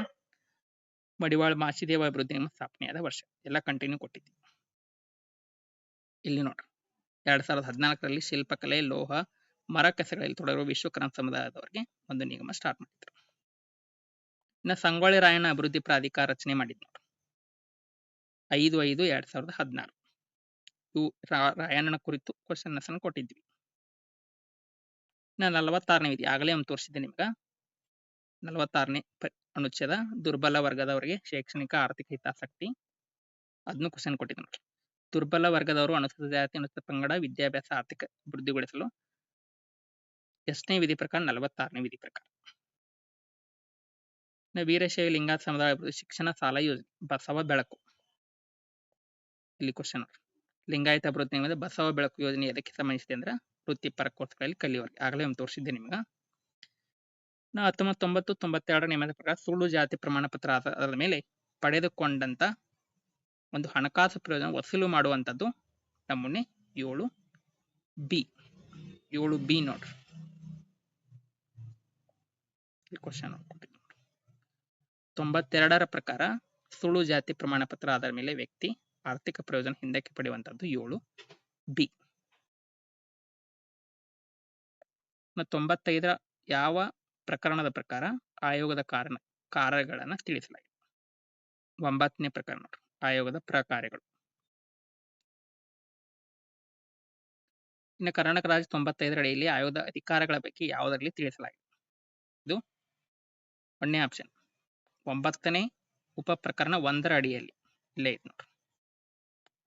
ಮಡಿವಾಳ ಮಾಚಿದೇವ ಅಭಿವೃದ್ಧಿ ನಿಗಮ ಸ್ಥಾಪನೆಯಾದ ವರ್ಷ ಎಲ್ಲ ಕಂಟಿನ್ಯೂ ಕೊಟ್ಟಿದ್ವಿ. ಇಲ್ಲಿ ನೋಡ್ರಿ 2014ರಲ್ಲಿ ಶಿಲ್ಪಕಲೆ, ಲೋಹ, ಮರ ಕೆಸಗಳಲ್ಲಿ ತೊಡಗಿರುವ ವಿಶ್ವಕರ್ಮ ಸಮುದಾಯದವರಿಗೆ ಒಂದು ನಿಗಮ ಸ್ಟಾರ್ಟ್ ಮಾಡಿದ್ರು. ಇನ್ನು ಸಂಗೊಳ್ಳಿ ರಾಯಣ್ಣ ಅಭಿವೃದ್ಧಿ ಪ್ರಾಧಿಕಾರ ರಚನೆ ಮಾಡಿದ್ರು 5/5/2016. ಇವು ರಾಯಣ್ಣನ ಕುರಿತು ಕ್ವಶನ್ ಕೊಟ್ಟಿದ್ವಿ. 46ನೇ ವಿಧಿ ಆಗಲೇ ಒಂದು ತೋರಿಸಿದ್ದೆ ನಿಮ್ಗೆ. 46ನೇ ಅನುಚ್ಛೇದ ದುರ್ಬಲ ವರ್ಗದವರಿಗೆ ಶೈಕ್ಷಣಿಕ ಆರ್ಥಿಕ ಹಿತಾಸಕ್ತಿ, ಅದನ್ನು ಕ್ವಶನ್ ಕೊಟ್ಟಿದ್ದೆ ನೋಡ್ರಿ. ದುರ್ಬಲ ವರ್ಗದವರು ಅನುಸೂಚಿತ ಜಾತಿ ಅನುಸೂಚಿತ ಪಂಗಡ ವಿದ್ಯಾಭ್ಯಾಸ ಆರ್ಥಿಕ ಅಭಿವೃದ್ಧಿಗೊಳಿಸಲು ಎಷ್ಟನೇ ವಿಧಿ ಪ್ರಕಾರ? 46ನೇ ವಿಧಿ ಪ್ರಕಾರ. ವೀರಶೈವ ಲಿಂಗಾಯತ ಸಮುದಾಯ ಅಭಿವೃದ್ಧಿ ಶಿಕ್ಷಣ ಸಾಲ ಯೋಜನೆ ಬಸವ ಬೆಳಕು. ಇಲ್ಲಿ ಕ್ವಶನ್ ನೋಡ್ರಿ, ಲಿಂಗಾಯತ ಅಭಿವೃದ್ಧಿ ನಿಗಮದ ಬಸವ ಬೆಳಕು ಯೋಜನೆ ಎದಕ್ಕೆ ಸಂಬಂಧಿಸಿದೆ ಅಂದ್ರೆ ವೃತ್ತಿಪರ ಕೋರ್ಸ್ಗಳಲ್ಲಿ ಕಲಿಯುವವರಿಗೆ. ಆಗಲೇ ಒಂದು ತೋರಿಸಿದ್ದೆ ನಿಮ್ಗೆ. 1992 ನಿಯಮದ ಪ್ರಕಾರ ಸುಳ್ಳು ಜಾತಿ ಪ್ರಮಾಣ ಪತ್ರ ಆಧಾರದ ಮೇಲೆ ಪಡೆದುಕೊಂಡಂತ ಒಂದು ಹಣಕಾಸು ಪ್ರಯೋಜನ ವಸೂಲು ಮಾಡುವಂತದ್ದು ನಮೂನೆ 7B. 7B ನೋಡ್ರಿ. ಕ್ವಶನ್ 92ರ ಪ್ರಕಾರ ಸುಳ್ಳು ಜಾತಿ ಪ್ರಮಾಣ ಪತ್ರ ಆಧಾರದ ಮೇಲೆ ವ್ಯಕ್ತಿ ಆರ್ಥಿಕ ಪ್ರಯೋಜನ ಹಿಂದಕ್ಕೆ ಪಡೆಯುವಂತದ್ದು 7B. 95ರ ಯಾವ ಪ್ರಕರಣದ ಪ್ರಕಾರ ಆಯೋಗದ ಕಾರ್ಯಗಳನ್ನು ತಿಳಿಸಲಾಗಿದೆ? 9ನೇ ಪ್ರಕರಣ ನೋಡ್ರಿ, ಆಯೋಗದ ಪ್ರಕಾರಗಳು. ಇನ್ನು ಕರ್ನಾಟಕ ರಾಜ್ಯ 95ರ ಅಡಿಯಲ್ಲಿ ಆಯೋಗದ ಅಧಿಕಾರಗಳ ಬಗ್ಗೆ ಯಾವುದರಲ್ಲಿ ತಿಳಿಸಲಾಗಿದೆ? ಇದು 1ನೇ ಆಪ್ಷನ್ 9ನೇ ಉಪ ಪ್ರಕರಣ 1ರ ಅಡಿಯಲ್ಲಿ ಇಲ್ಲೇ ಐತೆ ನೋಡ್ರಿ.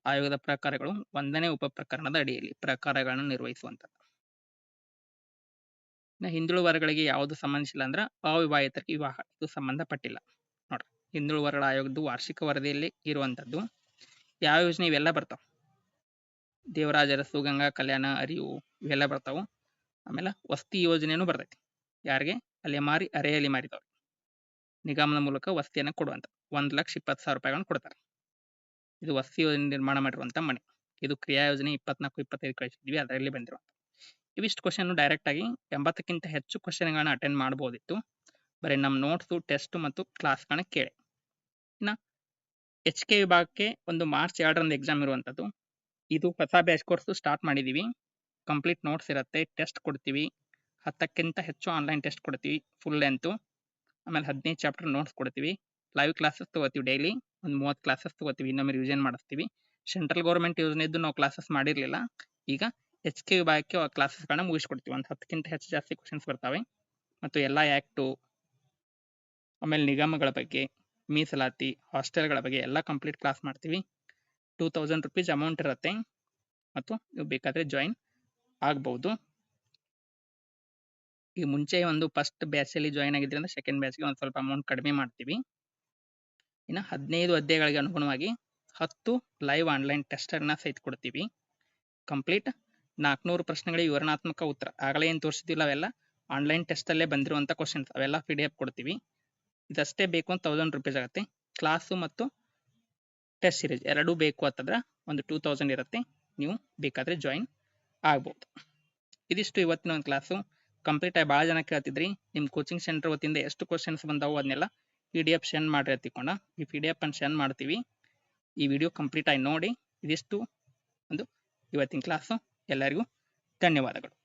ಆಯೋಗದ ಪ್ರಕಾರಗಳು 1ನೇ ಉಪಪ್ರಕರಣದ ಅಡಿಯಲ್ಲಿ ಪ್ರಕಾರಗಳನ್ನು ನಿರ್ವಹಿಸುವಂಥದ್ದು. ಇನ್ನು ಹಿಂದುಳಿದ ವರ್ಗಗಳಿಗೆ ಯಾವುದು ಸಂಬಂಧಿಸಿಲ್ಲ ಅಂದ್ರೆ ಅವಿವಾಹಿತರಿಗೆ ವಿವಾಹ ಇದು ಸಂಬಂಧಪಟ್ಟಿಲ್ಲ. ನೋಡ್ರಿ, ಹಿಂದುಳಿದ ವರ್ಗಗಳ ಆಯೋಗದ್ದು ವಾರ್ಷಿಕ ವರದಿಯಲ್ಲಿ ಇರುವಂಥದ್ದು ಯಾವ ಯೋಜನೆ ಇವೆಲ್ಲ ಬರ್ತಾವ. ದೇವರಾಜ ಅರಸು, ಗಂಗಾ ಕಲ್ಯಾಣ, ಅರಿವು ಇವೆಲ್ಲ ಬರ್ತಾವು. ಆಮೇಲೆ ವಸತಿ ಯೋಜನೆನೂ ಬರ್ತೈತಿ. ಯಾರಿಗೆ? ಅಲೆಮಾರಿ ಅರೆಅಲೆಮಾರಿದವ್ರು ನಿಗಮದ ಮೂಲಕ ವಸತಿಯನ್ನು ಕೊಡುವಂತ 1,20,000 ರೂಪಾಯಿಗಳನ್ನು ಕೊಡ್ತಾರೆ. ಇದು ವಸತಿ ಯೋಜನೆ ನಿರ್ಮಾಣ ಮಾಡಿರುವಂತ ಮನೆ. ಇದು ಕ್ರಿಯಾ ಯೋಜನೆ 24-25 ಕಳಿಸಿದ್ವಿ, ಅದರಲ್ಲಿ ಬಂದಿರುವಂತ ಇವಿಷ್ಟು ಕ್ವಶನ್ ಡೈರೆಕ್ಟ್ ಆಗಿ 80ಕ್ಕಿಂತ ಹೆಚ್ಚು ಕ್ವಶನ್ಗಳನ್ನ ಅಟೆಂಡ್ ಮಾಡಬಹುದಿತ್ತು. ಬರೀ ನಮ್ಮ ನೋಟ್ಸು, ಟೆಸ್ಟ್ ಮತ್ತು ಕ್ಲಾಸ್ಗಳನ್ನ ಕೇಳಿ. ಇನ್ನು HK ವಿಭಾಗಕ್ಕೆ ಒಂದು ಮಾರ್ಚ್ 2ರಂದು ಎಕ್ಸಾಮ್ ಇರುವಂಥದ್ದು. ಇದು ಹೊಸ ಬ್ಯಾಚ್ ಕೋರ್ಸ್ ಸ್ಟಾರ್ಟ್ ಮಾಡಿದ್ದೀವಿ. ಕಂಪ್ಲೀಟ್ ನೋಟ್ಸ್ ಇರುತ್ತೆ, ಟೆಸ್ಟ್ ಕೊಡ್ತೀವಿ. 10ಕ್ಕಿಂತ ಹೆಚ್ಚು ಆನ್ಲೈನ್ ಟೆಸ್ಟ್ ಕೊಡ್ತೀವಿ ಫುಲ್ ಲೆಂತು. ಆಮೇಲೆ 15 ಚಾಪ್ಟರ್ ನೋಟ್ಸ್ ಕೊಡ್ತೀವಿ. ಲೈವ್ ಕ್ಲಾಸಸ್ ತಗೋತೀವಿ, ಡೈಲಿ ಒಂದು 30 ಕ್ಲಾಸಸ್ ತಗೋತೀವಿ. ಇನ್ನೊಮ್ಮೆ ರಿವಿಷನ್ ಮಾಡಿಸ್ತೀವಿ. ಸೆಂಟ್ರಲ್ ಗೌರ್ಮೆಂಟ್ ಯೋಜನೆದ್ದು ನಾವು ಕ್ಲಾಸಸ್ ಮಾಡಿರಲಿಲ್ಲ. ಈಗ HK ವಿಭಾಗಕ್ಕೆ ಕ್ಲಾಸಸ್ಗಳನ್ನ ಮುಗಿಸ್ಕೊಡ್ತೀವಿ. ಒಂದು 10ಕ್ಕಿಂತ ಹೆಚ್ಚು ಜಾಸ್ತಿ ಕ್ವಶನ್ಸ್ ಬರ್ತವೆ. ಮತ್ತು ಎಲ್ಲ ಆ್ಯಕ್ಟು, ಆಮೇಲೆ ನಿಗಮಗಳ ಬಗ್ಗೆ, ಮೀಸಲಾತಿ, ಹಾಸ್ಟೆಲ್ಗಳ ಬಗ್ಗೆ ಎಲ್ಲ ಕಂಪ್ಲೀಟ್ ಕ್ಲಾಸ್ ಮಾಡ್ತೀವಿ. 2000 ರೂಪೀಸ್ ಅಮೌಂಟ್ ಇರುತ್ತೆ ಮತ್ತು ನೀವು ಬೇಕಾದರೆ ಜಾಯಿನ್ ಆಗ್ಬೋದು. ಈ ಮುಂಚೆ ಒಂದು ಫಸ್ಟ್ ಬ್ಯಾಚಲ್ಲಿ ಜಾಯಿನ್ ಆಗಿದ್ರೆ ಅಂದ್ರೆ ಸೆಕೆಂಡ್ ಬ್ಯಾಚ್ಗೆ ಒಂದು ಸ್ವಲ್ಪ ಅಮೌಂಟ್ ಕಡಿಮೆ ಮಾಡ್ತೀವಿ. ಇನ್ನು 15 ಅಧ್ಯಾಯಗಳಿಗೆ ಅನುಗುಣವಾಗಿ 10 ಲೈವ್ ಆನ್ಲೈನ್ ಟೆಸ್ಟರ್ನ ಸಹಿತ ಕೊಡ್ತೀವಿ. ಕಂಪ್ಲೀಟ್ 400 ಪ್ರಶ್ನೆಗಳಿಗೆ ವಿವರಣಾತ್ಮಕ ಉತ್ತರ ಆಗಲೇ ಏನು ತೋರಿಸಿದ್ವಿಲ್ಲ ಅವೆಲ್ಲ ಆನ್ಲೈನ್ ಟೆಸ್ಟಲ್ಲೇ ಬಂದಿರುವಂಥ ಕ್ವಶನ್ಸ್ ಅವೆಲ್ಲ PDF ಕೊಡ್ತೀವಿ. ಇದಷ್ಟೇ ಬೇಕು ಅಂತ 1000 ರೂಪೀಸ್ ಆಗುತ್ತೆ. ಕ್ಲಾಸು ಮತ್ತು ಟೆಸ್ಟ್ ಸೀರೀಸ್ ಎರಡೂ ಬೇಕು ಅಂತಂದ್ರೆ ಒಂದು 2000 ಇರುತ್ತೆ. ನೀವು ಬೇಕಾದರೆ ಜಾಯಿನ್ ಆಗ್ಬೋದು. ಇದಿಷ್ಟು ಇವತ್ತಿನ ಒಂದು ಕ್ಲಾಸು. ಕಂಪ್ಲೀಟ್ ಆಗಿ ಭಾಳ ಜನ ಕೇಳ್ತಿದ್ರಿ ನಿಮ್ಮ ಕೋಚಿಂಗ್ ಸೆಂಟರ್ ವತಿಯಿಂದ ಎಷ್ಟು ಕ್ವಶನ್ಸ್ ಬಂದಾವು ಅದನ್ನೆಲ್ಲ PDF ಸೆಂಡ್ ಮಾಡಿ ತಿಳ್ಕೊಂಡ ಈ PDF ಅನ್ನು ಸೆಂಡ್ ಮಾಡ್ತೀವಿ. ಈ ವಿಡಿಯೋ ಕಂಪ್ಲೀಟ್ ಆಗಿ ನೋಡಿ. ಇದಿಷ್ಟು ಒಂದು ಇವತ್ತಿನ ಕ್ಲಾಸು. ಎಲ್ಲರಿಗೂ ಧನ್ಯವಾದಗಳು.